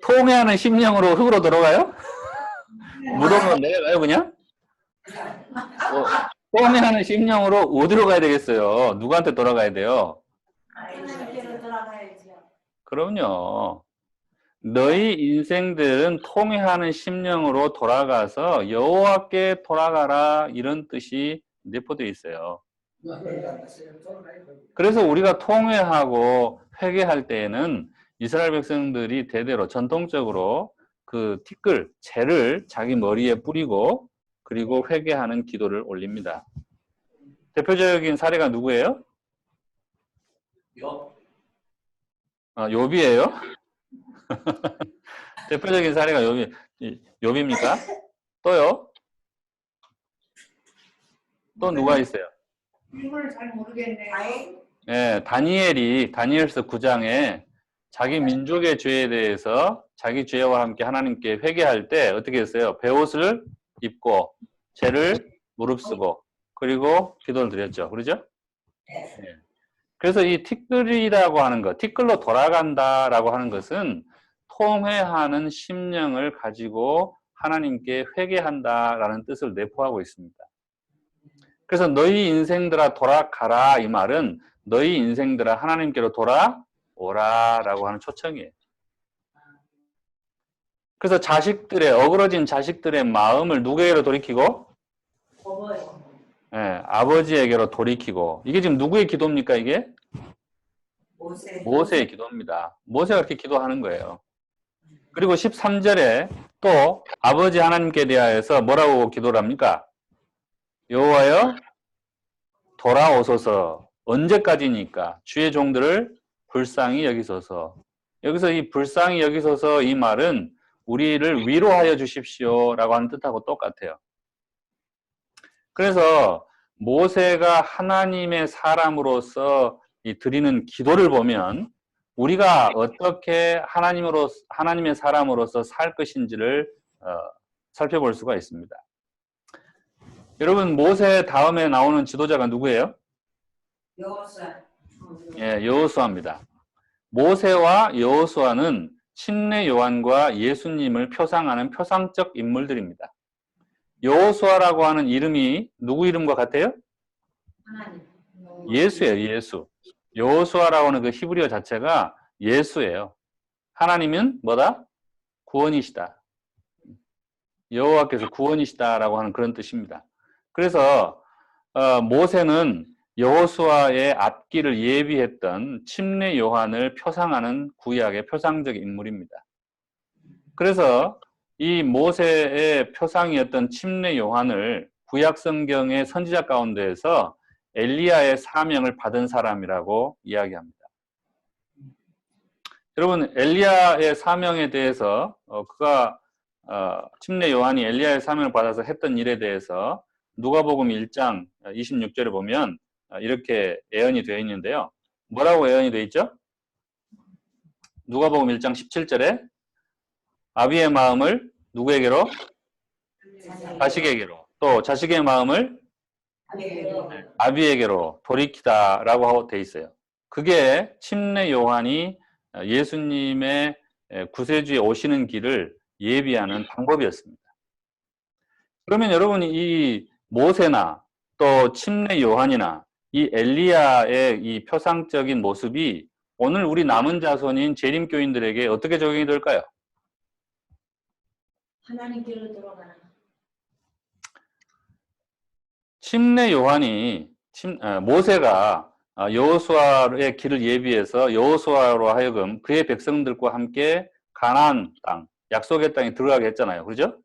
통회하는 심령으로 흙으로 돌아가요? 무덤으로 내려가요, 그냥? 통회하는 심령으로 어디로 가야 되겠어요? 누구한테 돌아가야 돼요? 하나님께로 돌아가야죠. 그럼요. 너희 인생들은 통회하는 심령으로 돌아가서 여호와께 돌아가라 이런 뜻이 내포되어 있어요. 그래서 우리가 통회하고 회개할 때에는 이스라엘 백성들이 대대로 전통적으로 그 티끌, 재를 자기 머리에 뿌리고 그리고 회개하는 기도를 올립니다. 대표적인 사례가 누구예요? 욥이에요? 대표적인 사례가 욥입니까? 또요? 또 누가 있어요? 이걸 잘 모르겠네요. 예, 다니엘서 9장에 자기 민족의 죄에 대해서 자기 죄와 함께 하나님께 회개할 때 어떻게 했어요? 베옷을 입고 죄를 무릅쓰고 그리고 기도를 드렸죠. 그러죠? 예. 그래서 이 티끌이라고 하는 것, 티끌로 돌아간다라고 하는 것은 통회하는 심령을 가지고 하나님께 회개한다라는 뜻을 내포하고 있습니다. 그래서 너희 인생들아 돌아가라 이 말은 너희 인생들아 하나님께로 돌아오라라고 하는 초청이에요. 그래서 어그러진 자식들의 마음을 누구에게로 돌이키고? 예, 아버지에게로 돌이키고. 이게 지금 누구의 기도입니까, 이게? 모세의 기도입니다. 모세가 그렇게 기도하는 거예요. 그리고 13절에 또 아버지 하나님께 대하여서 뭐라고 기도를 합니까? 여호와여 돌아오소서. 언제까지니까 주의 종들을 불쌍히 여기소서. 여기서 이 불쌍히 여기소서 이 말은 우리를 위로하여 주십시오라고 하는 뜻하고 똑같아요. 그래서 모세가 하나님의 사람으로서 드리는 기도를 보면 우리가 어떻게 하나님의 사람으로서 살 것인지를 살펴볼 수가 있습니다. 여러분, 모세 다음에 나오는 지도자가 누구예요? 여호수아. 예, 여호수아입니다. 모세와 여호수아는 침례 요한과 예수님을 표상하는 표상적 인물들입니다. 여호수아라고 하는 이름이 누구 이름과 같아요? 하나님. 예수예요, 예수. 여호수아라고 하는 그 히브리어 자체가 예수예요. 하나님은 뭐다? 구원이시다. 여호와께서 구원이시다라고 하는 그런 뜻입니다. 그래서 모세는 여호수아의 앞길을 예비했던 침례 요한을 표상하는 구약의 표상적 인물입니다. 그래서 이 모세의 표상이었던 침례 요한을 구약 성경의 선지자 가운데에서 엘리야의 사명을 받은 사람이라고 이야기합니다. 여러분, 엘리야의 사명에 대해서 그가 침례 요한이 엘리야의 사명을 받아서 했던 일에 대해서 누가복음 1장 26절에 보면 이렇게 예언이 되어 있는데요. 뭐라고 예언이 되어 있죠? 누가복음 1장 17절에 아비의 마음을 누구에게로? 자식에게로. 또 자식의 마음을 아비에게로 돌이키다라고 돼 있어요. 그게 침례 요한이 예수님의 구세주에 오시는 길을 예비하는 방법이었습니다. 그러면 여러분이 이 모세나 또 침례 요한이나 이 엘리야의 이 표상적인 모습이 오늘 우리 남은 자손인 재림교인들에게 어떻게 적용이 될까요? 하나님께로 돌아가라. 침례 요한이 모세가 여호수아의 길을 예비해서 여호수아로 하여금 그의 백성들과 함께 가나안 땅, 약속의 땅에 들어가게 했잖아요. 그렇죠?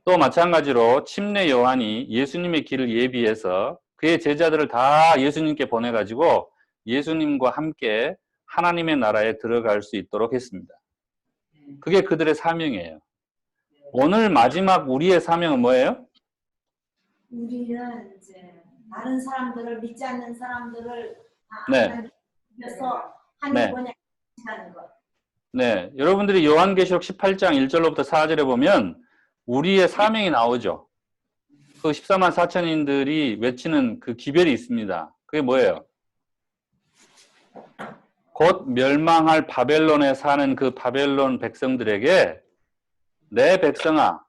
또 마찬가지로 침례 요한이 예수님의 길을 예비해서 그의 제자들을 다 예수님께 보내가지고 예수님과 함께 하나님의 나라에 들어갈 수 있도록 했습니다. 그게 그들의 사명이에요. 오늘 마지막 우리의 사명은 뭐예요? 우리는 이제 다른 사람들을 믿지 않는 사람들을 네. 그래서 네. 하나님 번역하는 것. 네, 여러분들이 요한계시록 18장 1절로부터 4절에 보면 우리의 사명이 나오죠. 그 14만 4천인들이 외치는 그 기별이 있습니다. 그게 뭐예요? 곧 멸망할 바벨론에 사는 그 바벨론 백성들에게 내 백성아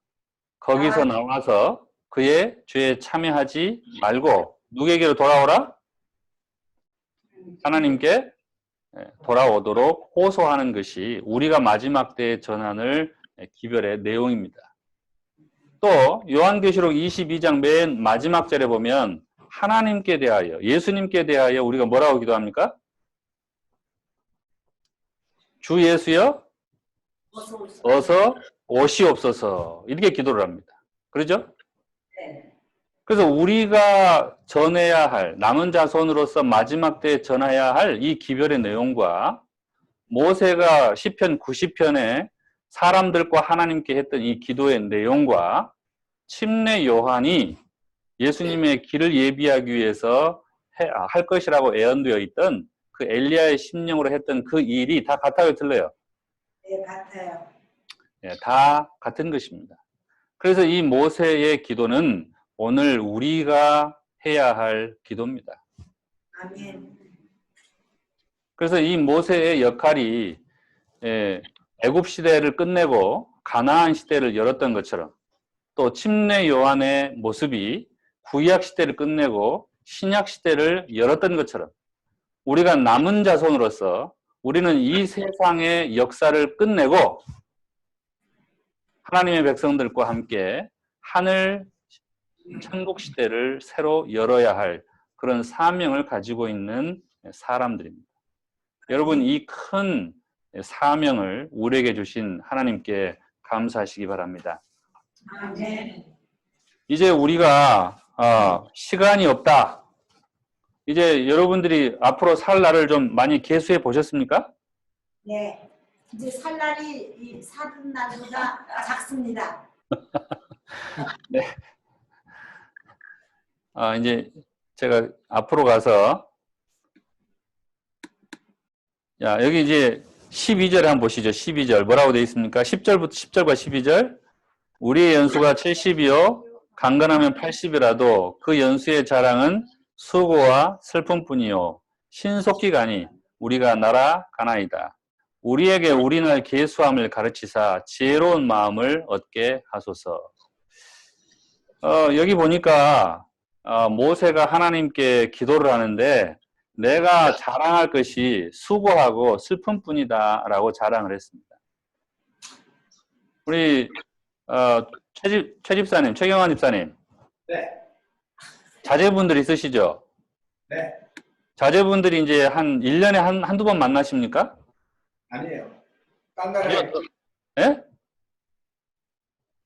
거기서 나와서 그의 죄에 참여하지 말고 누구에게로 돌아오라? 하나님께 돌아오도록 호소하는 것이 우리가 마지막 때에 전하는 기별의 내용입니다. 또 요한계시록 22장 맨 마지막 절에 보면 하나님께 대하여 예수님께 대하여 우리가 뭐라고 기도합니까? 주 예수여 어서 오시옵소서 이렇게 기도를 합니다. 그렇죠? 그래서 우리가 전해야 할 남은 자손으로서 마지막 때에 전해야 할 이 기별의 내용과 모세가 시편 90편에 사람들과 하나님께 했던 이 기도의 내용과 침례 요한이 예수님의 길을 예비하기 위해서 할 것이라고 예언되어 있던 그 엘리야의 심령으로 했던 그 일이 다 같아요, 틀려요? 네, 같아요. 예, 다 같은 것입니다. 그래서 이 모세의 기도는 오늘 우리가 해야 할 기도입니다. 아멘. 그래서 이 모세의 역할이 애굽 시대를 끝내고 가나안 시대를 열었던 것처럼 또 침례 요한의 모습이 구약 시대를 끝내고 신약 시대를 열었던 것처럼 우리가 남은 자손으로서 우리는 이 세상의 역사를 끝내고 하나님의 백성들과 함께 하늘 천국 시대를 새로 열어야 할 그런 사명을 가지고 있는 사람들입니다. 여러분, 이 큰 사명을 우리에게 주신 하나님께 감사하시기 바랍니다. 아멘. 이제 우리가 시간이 없다. 이제 여러분들이 앞으로 살 날을 좀 많이 계수해 보셨습니까? 네. 이제 살 날이 이 사는 날보다 작습니다. 네. 이제 제가 앞으로 가서 여기 이제 12절에 한번 보시죠. 12절 뭐라고 되어 있습니까? 10절과 12절 우리의 연수가 70이요 강건하면 80이라도 그 연수의 자랑은 수고와 슬픔뿐이요 신속기간이 우리가 날아가나이다. 우리에게 우리날 계수함을 가르치사 지혜로운 마음을 얻게 하소서. 여기 보니까 모세가 하나님께 기도를 하는데 내가 자랑할 것이 수고하고 슬픔뿐이다 라고 자랑을 했습니다. 우리 최 집사님, 최경환 집사님. 네. 자제분들 있으시죠? 네. 자제분들이 이제 한 1년에 한두 번 만나십니까? 아니에요. 딴 나라에 예?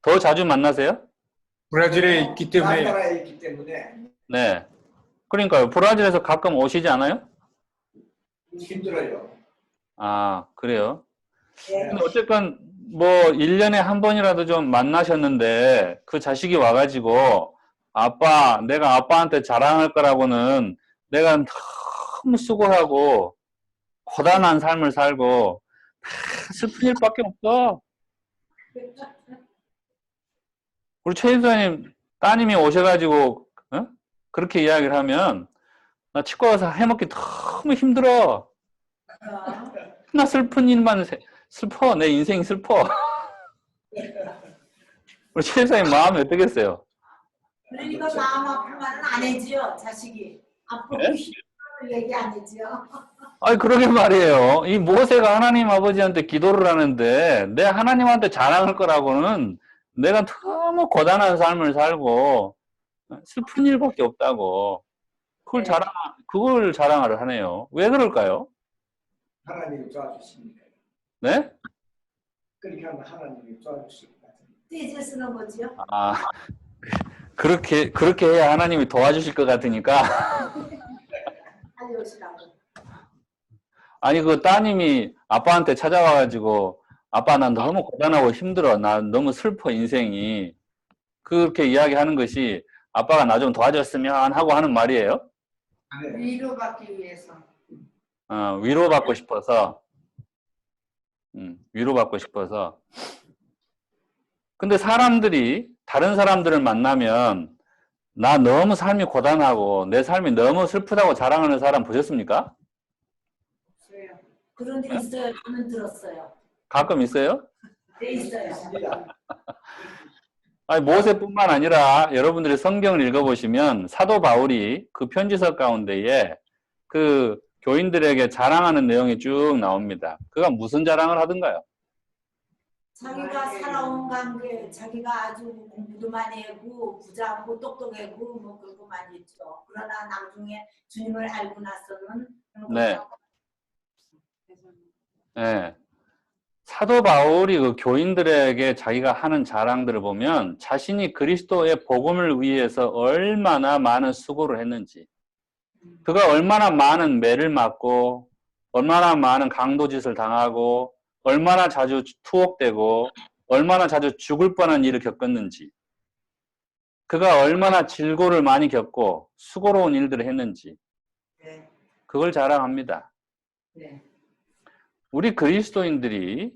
더 자주 만나세요? 브라질에 있기 딴 때문에 나라에 있기 때문에 네. 그러니까요. 브라질에서 가끔 오시지 않아요? 힘들어요. 아, 그래요? 네. 근데 어쨌건 뭐 1년에 한 번이라도 좀 만나셨는데 그 자식이 와가지고 아빠, 내가 아빠한테 자랑할 거라고는 내가 너무 수고하고 고단한 삶을 살고 다 슬픈 일밖에 없어. 우리 최 집사님 따님이 오셔가지고 그렇게 이야기를 하면 나 치과 가서 해먹기 너무 힘들어. 나 슬픈 일만 슬퍼. 내 인생이 슬퍼. 우리 최 집사님 마음이 어떻겠어요? 그러니까 마음 아픈 말은 안 해지요, 자식이. 아프고 네? 힘들어 얘기 안 해지요. 아니 그러게 말이에요. 이 모세가 하나님 아버지한테 기도를 하는데 내 하나님한테 자랑할 거라고는 내가 너무 고단한 삶을 살고 슬픈 일밖에 없다고 네. 그걸 자랑을 하네요. 왜 그럴까요? 하나님이 도와주십니까? 네? 그렇게 하면 하나님이 도와주실 것 같은데. 떼질 쓰는 거지요. 아 그렇게 해야 하나님이 도와주실 것 같으니까. 알려오시라고. 아니 그 따님이 아빠한테 찾아와가지고 아빠 난 너무 고단하고 힘들어. 난 너무 슬퍼 인생이. 그렇게 이야기하는 것이 아빠가 나 좀 도와줬으면 하고 하는 말이에요. 네. 위로받기 위해서. 위로받고 싶어서. 위로받고 싶어서. 근데 다른 사람들을 만나면 나 너무 삶이 고단하고 내 삶이 너무 슬프다고 자랑하는 사람 보셨습니까? 없어요. 그런 데 있어요. 저는 들었어요. 가끔 있어요? 네, 있어요. 있습니다. 아니, 모세뿐만 아니라 여러분들이 성경을 읽어보시면 사도 바울이 그 편지서 가운데에 그 교인들에게 자랑하는 내용이 쭉 나옵니다. 그가 무슨 자랑을 하던가요? 자기가 살아온 관계, 자기가 아주 공부도 많이 하고 부자고 똑똑하고 뭐 그런 거 많이 있죠. 그러나 나중에 주님을 알고 나서는 네. 네. 사도 바울이 그 교인들에게 자기가 하는 자랑들을 보면 자신이 그리스도의 복음을 위해서 얼마나 많은 수고를 했는지, 그가 얼마나 많은 매를 맞고 얼마나 많은 강도짓을 당하고 얼마나 자주 투옥되고 얼마나 자주 죽을 뻔한 일을 겪었는지, 그가 얼마나 질고를 많이 겪고 수고로운 일들을 했는지 네. 그걸 자랑합니다. 네. 우리 그리스도인들이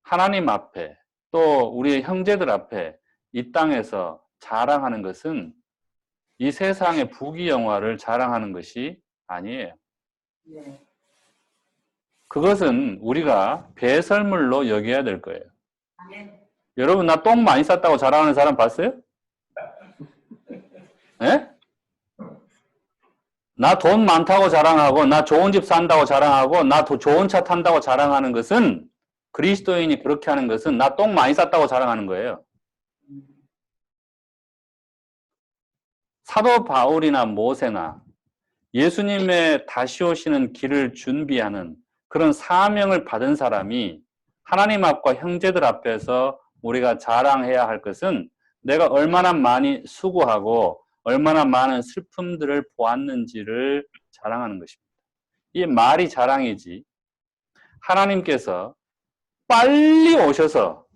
하나님 앞에 또 우리의 형제들 앞에 이 땅에서 자랑하는 것은 이 세상의 부귀영화를 자랑하는 것이 아니에요. 네. 그것은 우리가 배설물로 여겨야 될 거예요. 아멘. 여러분 나 똥 많이 쌌다고 자랑하는 사람 봤어요? 예? 나 돈 많다고 자랑하고 나 좋은 집 산다고 자랑하고 나 좋은 차 탄다고 자랑하는 것은, 그리스도인이 그렇게 하는 것은 나 똥 많이 쌌다고 자랑하는 거예요. 사도 바울이나 모세나 예수님의 다시 오시는 길을 준비하는 그런 사명을 받은 사람이 하나님 앞과 형제들 앞에서 우리가 자랑해야 할 것은 내가 얼마나 많이 수고하고 얼마나 많은 슬픔들을 보았는지를 자랑하는 것입니다. 이 말이 자랑이지, 하나님께서 빨리 오셔서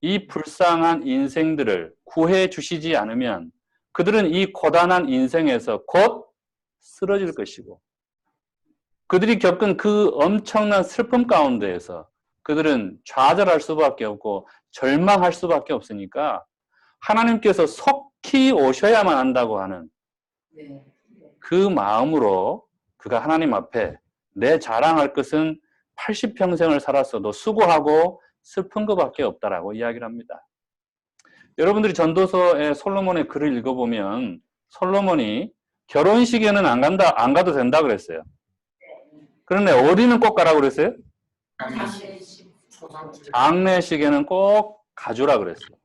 이 불쌍한 인생들을 구해 주시지 않으면 그들은 이 고단한 인생에서 곧 쓰러질 것이고, 그들이 겪은 그 엄청난 슬픔 가운데에서 그들은 좌절할 수밖에 없고 절망할 수밖에 없으니까 하나님께서 속히 오셔야만 한다고 하는 네. 그 마음으로 그가 하나님 앞에 내 자랑할 것은 80평생을 살았어도 수고하고 슬픈 것밖에 없다라고 이야기를 합니다. 여러분들이 전도서의 솔로몬의 글을 읽어보면 솔로몬이 결혼식에는 안 가도 된다 그랬어요. 그런데 어디는 꼭 가라고 그랬어요? 장례식에는 꼭 가주라 그랬어요.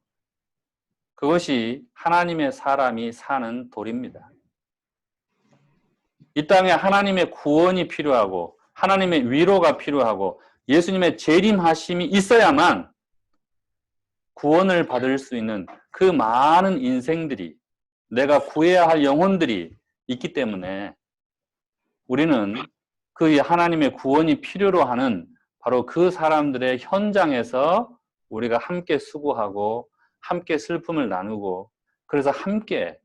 그것이 하나님의 사람이 사는 도리입니다. 이 땅에 하나님의 구원이 필요하고 하나님의 위로가 필요하고 예수님의 재림하심이 있어야만 구원을 받을 수 있는 그 많은 인생들이, 내가 구해야 할 영혼들이 있기 때문에 우리는 그 하나님의 구원이 필요로 하는 바로 그 사람들의 현장에서 우리가 함께 수고하고 함께 슬픔을 나누고, 그래서 함께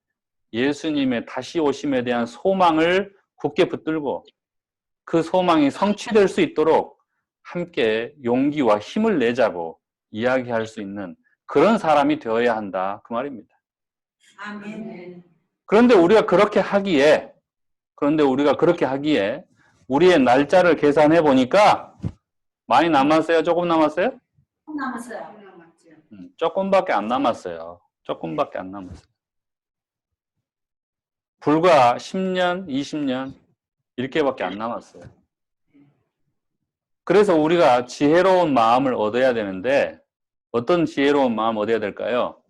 예수님의 다시 오심에 대한 소망을 굳게 붙들고 그 소망이 성취될 수 있도록 함께 용기와 힘을 내자고 이야기할 수 있는 그런 사람이 되어야 한다. 그 말입니다. 아멘. 그런데 우리가 그렇게 하기에 우리의 날짜를 계산해 보니까 많이 남았어요? 조금 남았어요? 조금 남았어요. 조금밖에 안 남았어요. 조금밖에 안 남았어요. 불과 10년, 20년 이렇게밖에 안 남았어요. 그래서 우리가 지혜로운 마음을 얻어야 되는데 어떤 지혜로운 마음 얻어야 될까요?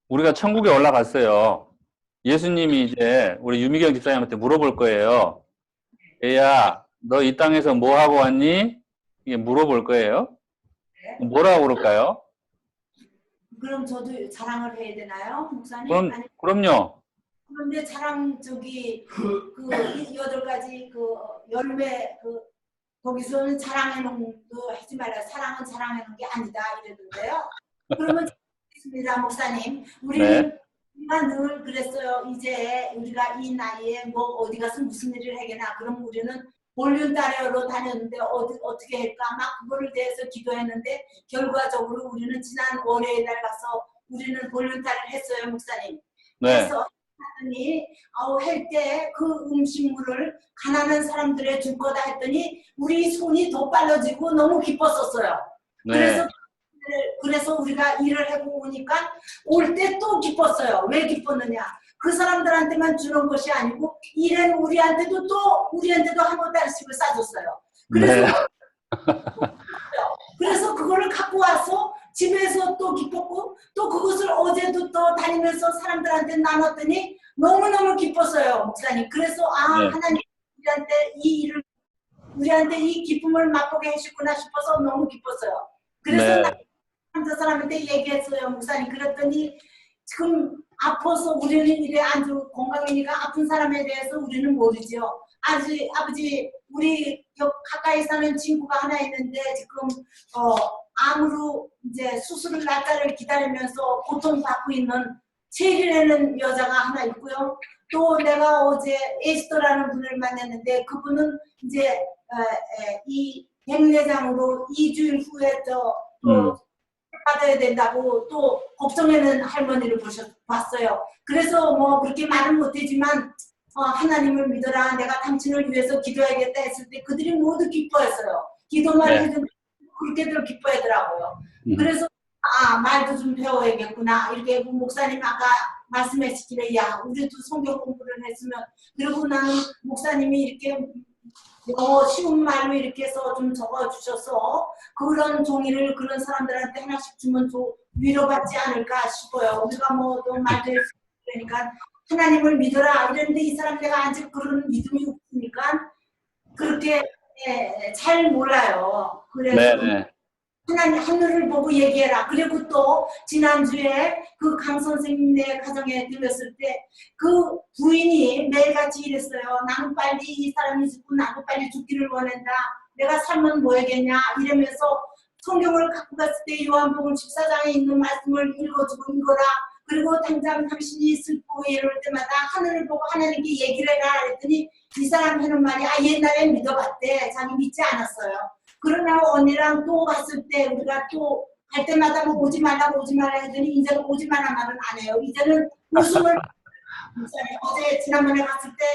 우리가 천국에 올라갔어요. 예수님이 이제 우리 유미경 집사님한테 물어볼 거예요. 얘야, 너 이 땅에서 뭐 하고 왔니? 이게 물어볼 거예요. 뭐라고 그럴까요? 그럼 저도 자랑을 해야 되나요, 목사님? 그럼요. 그런데 자랑 그 8가지 그 열매 거기서는 자랑해놓은 거 하지 말라. 사랑은 자랑해놓은 게 아니다 이러던데요. 그러면 있습니다, 목사님. 우리가 늘 그랬어요. 이제 우리가 이 나이에 뭐 어디 가서 무슨 일을 하겠나. 그럼 우리는 볼륜타리아로 다녔는데 어떻게 할까 막 그거를 대해서 기도했는데 결과적으로 우리는 지난 월요일 날 가서 우리는 볼륜타리를 했어요, 목사님. 그래서 했더니 할 때 그 음식물을 가난한 사람들에 줄 거다 했더니 우리 손이 더 빨라지고 너무 기뻤었어요. 그래서 우리가 일을 하고 오니까 올 때 또 기뻤어요. 왜 기뻤느냐? 그 사람들한테만 주는 것이 아니고 일은 우리한테도 한 보따리씩을 싸줬어요. 그래서 그거를 갖고 와서 집에서 또 기뻤고 또 그것을 어제도 또 다니면서 사람들한테 나눴더니 너무너무 기뻤어요, 목사님. 그래서 하나님 우리한테 이 기쁨을 맛보게 해주구나 싶어서 너무 기뻤어요. 그래서 저 사람한테 얘기했어요, 목사님. 그랬더니 지금 아파서 우리는 이래 아주 건강이니까 아픈 사람에 대해서 우리는 모르죠. 아버지 우리 가까이 사는 친구가 하나 있는데 지금 암으로 이제 수술을 날짜를 기다리면서 고통받고 있는 체리라는 여자가 하나 있고요. 또 내가 어제 에스더라는 분을 만났는데 그분은 이제 이 백내장으로 2주일 후에 또 받아야 된다고 또 걱정하는 할머니를 봤어요. 그래서 뭐 그렇게 말은 못하지만 하나님을 믿어라. 내가 당신을 위해서 기도해야겠다 했을 때 그들이 모두 기뻐했어요. 기도만 해도 그렇게들 기뻐하더라고요. 그래서 말도 좀 배워야겠구나. 이렇게 목사님 아까 말씀하시길래 우리도 성경 공부를 했으면 그리고 나는 목사님이 이렇게 쉬운 말로 이렇게 해서 좀 적어주셔서 그런 종이를 그런 사람들한테 하나씩 주면 위로받지 않을까 싶어요. 우리가 뭐 또 말도 그러니까 하나님을 믿어라 이랬는데 이 사람들가 아직 그런 믿음이 없으니까 그렇게 잘 몰라요. 그래서 하나님 하늘을 보고 얘기해라. 그리고 또 지난주에 그 강 선생님네 가정에 들렸을 때 그 부인이 매일같이 이랬어요. 나는 빨리 이 사람이 죽고 나도 빨리 죽기를 원한다. 내가 살면 뭐 하겠냐 이러면서 성경을 갖고 갔을 때 요한복음 14장에 있는 말씀을 읽어주고 읽어라. 그리고 당장 당신이 슬프고 이럴 때마다 하늘을 보고 하나님께 얘기를 해라 했더니 이 사람 하는 말이 옛날에 믿어봤대. 자기 믿지 않았어요. 그러나 언니랑 또 갔을 때 우리가 또 갈 때마다 뭐 오지 말라 했더니 이제는 오지 말라 말은 안 해요. 이제는 웃음을 어제 지난번에 갔을 때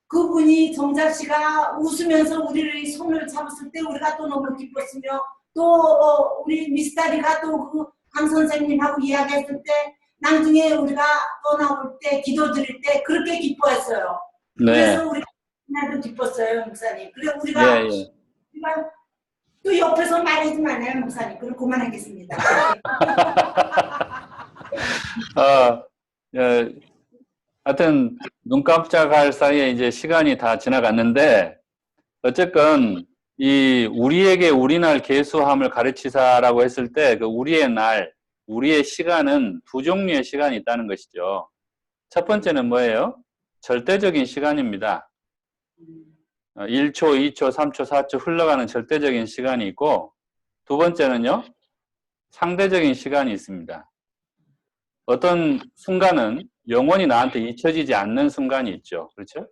그분이 정작 씨가 웃으면서 우리를 손을 잡았을 때 우리가 또 너무 기뻤으며 또 우리 미스터리가 또 그 강 선생님하고 이야기했을 때 나중에 우리가 떠나올 때 기도 드릴 때 그렇게 기뻐했어요. 그래서 우리가 그날도 기뻤어요, 목사님. 그래 우리가 또 옆에서 말하지 말아요, 목사님. 그럼 그만하겠습니다. 하여튼 눈 깜짝할 사이에 이제 시간이 다 지나갔는데 어쨌건 이 우리에게 우리날 계수함을 가르치사라고 했을 때 그 우리의 날, 우리의 시간은 두 종류의 시간이 있다는 것이죠. 첫 번째는 뭐예요? 절대적인 시간입니다. 1초, 2초, 3초, 4초 흘러가는 절대적인 시간이 있고 두 번째는요. 상대적인 시간이 있습니다. 어떤 순간은 영원히 나한테 잊혀지지 않는 순간이 있죠. 그렇죠?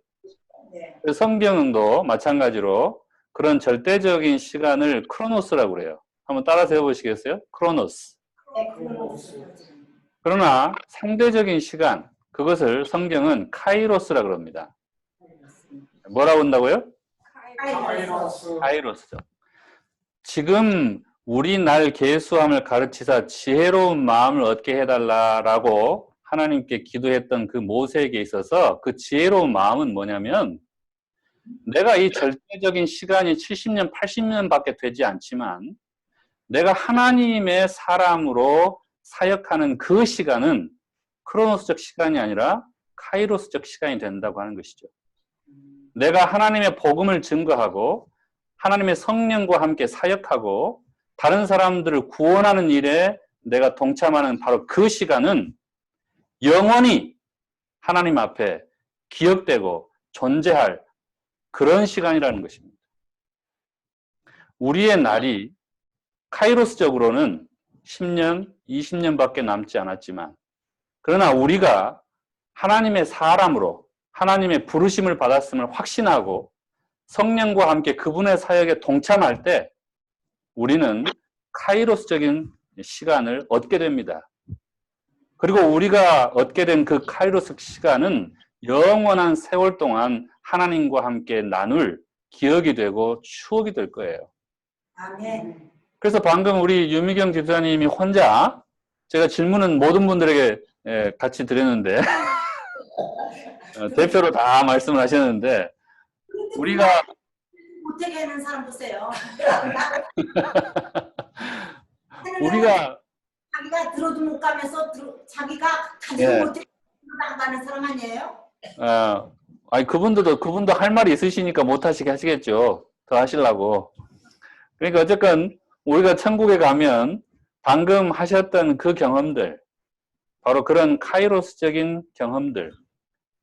네. 성경도 마찬가지로 그런 절대적인 시간을 크로노스라고 그래요. 한번 따라서 해보시겠어요? 크로노스. 네, 크로노스. 그러나 상대적인 시간, 그것을 성경은 카이로스라고 그럽니다. 뭐라고 한다고요? 카이로스. 카이로스죠. 지금 우리 날 계수함을 가르치사 지혜로운 마음을 얻게 해달라라고 하나님께 기도했던 그 모세에게 있어서 그 지혜로운 마음은 뭐냐면 내가 이 절대적인 시간이 70년, 80년밖에 되지 않지만 내가 하나님의 사람으로 사역하는 그 시간은 크로노스적 시간이 아니라 카이로스적 시간이 된다고 하는 것이죠. 내가 하나님의 복음을 증거하고 하나님의 성령과 함께 사역하고 다른 사람들을 구원하는 일에 내가 동참하는 바로 그 시간은 영원히 하나님 앞에 기억되고 존재할 그런 시간이라는 것입니다. 우리의 날이 카이로스적으로는 10년, 20년밖에 남지 않았지만 그러나 우리가 하나님의 사람으로 하나님의 부르심을 받았음을 확신하고 성령과 함께 그분의 사역에 동참할 때 우리는 카이로스적인 시간을 얻게 됩니다. 그리고 우리가 얻게 된 그 카이로스 시간은 영원한 세월 동안 하나님과 함께 나눌 기억이 되고 추억이 될 거예요. 아멘. 그래서 방금 우리 유미경 집사님이 혼자 제가 질문은 모든 분들에게 같이 드렸는데 대표로 다 말씀을 하셨는데 우리가 못하게 하는 사람 보세요. 우리가 자기가 들어도 못 가면서 자기가 가지도 예. 못해 나가는 사람 아니에요? 아니 그분도 할 말이 있으시니까 못 하시게 하시겠죠. 더 하시려고. 그러니까 어쨌건 우리가 천국에 가면 방금 하셨던 그 경험들, 바로 그런 카이로스적인 경험들,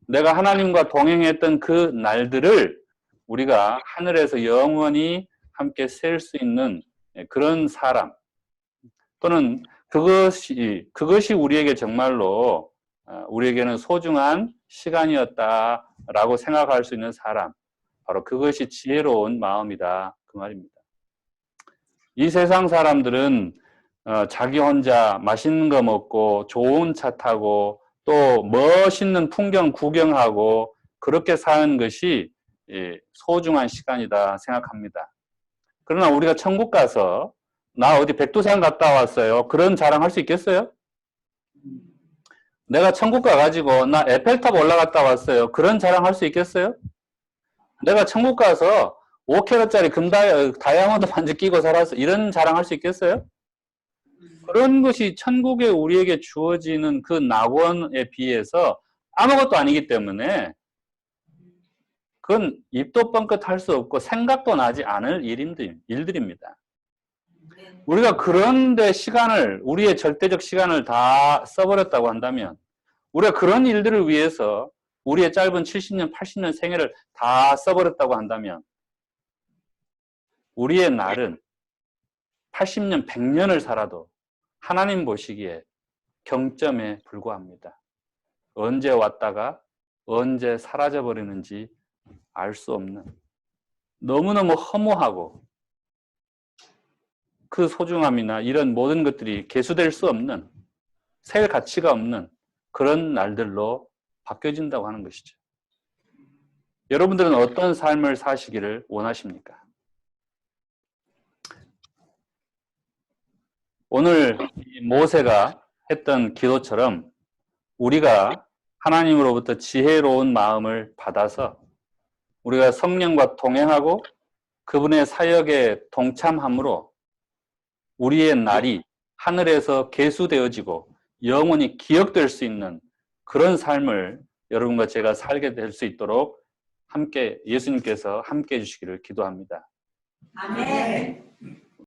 내가 하나님과 동행했던 그 날들을 우리가 하늘에서 영원히 함께 셀 수 있는 그런 사람, 또는 그것이 우리에게 정말로 우리에게는 소중한 시간이었다라고 생각할 수 있는 사람, 바로 그것이 지혜로운 마음이다 그 말입니다. 이 세상 사람들은 자기 혼자 맛있는 거 먹고 좋은 차 타고 또 멋있는 풍경 구경하고 그렇게 사는 것이 소중한 시간이다 생각합니다. 그러나 우리가 천국 가서 나 어디 백두산 갔다 왔어요. 그런 자랑 할 수 있겠어요? 내가 천국 가가지고 나 에펠탑 올라갔다 왔어요. 그런 자랑 할 수 있겠어요? 내가 천국 가서 5캐럿짜리 다이아몬드 반지 끼고 살았어. 이런 자랑 할 수 있겠어요? 그런 것이 천국에 우리에게 주어지는 그 낙원에 비해서 아무것도 아니기 때문에 그건 입도 뻥끗 할 수 없고 생각도 나지 않을 일들입니다. 우리가 그런데 우리의 절대적 시간을 다 써버렸다고 한다면, 우리가 그런 일들을 위해서 우리의 짧은 70년, 80년 생애를 다 써버렸다고 한다면, 우리의 날은 80년, 100년을 살아도 하나님 보시기에 경점에 불과합니다. 언제 왔다가 언제 사라져버리는지 알 수 없는, 너무너무 허무하고 그 소중함이나 이런 모든 것들이 계수될 수 없는, 셀 가치가 없는 그런 날들로 바뀌어진다고 하는 것이죠. 여러분들은 어떤 삶을 사시기를 원하십니까? 오늘 모세가 했던 기도처럼 우리가 하나님으로부터 지혜로운 마음을 받아서 우리가 성령과 동행하고 그분의 사역에 동참함으로 우리의 날이 하늘에서 계수되어지고 영원히 기억될 수 있는 그런 삶을 여러분과 제가 살게 될 수 있도록 예수님께서 함께 해주시기를 기도합니다. 아멘.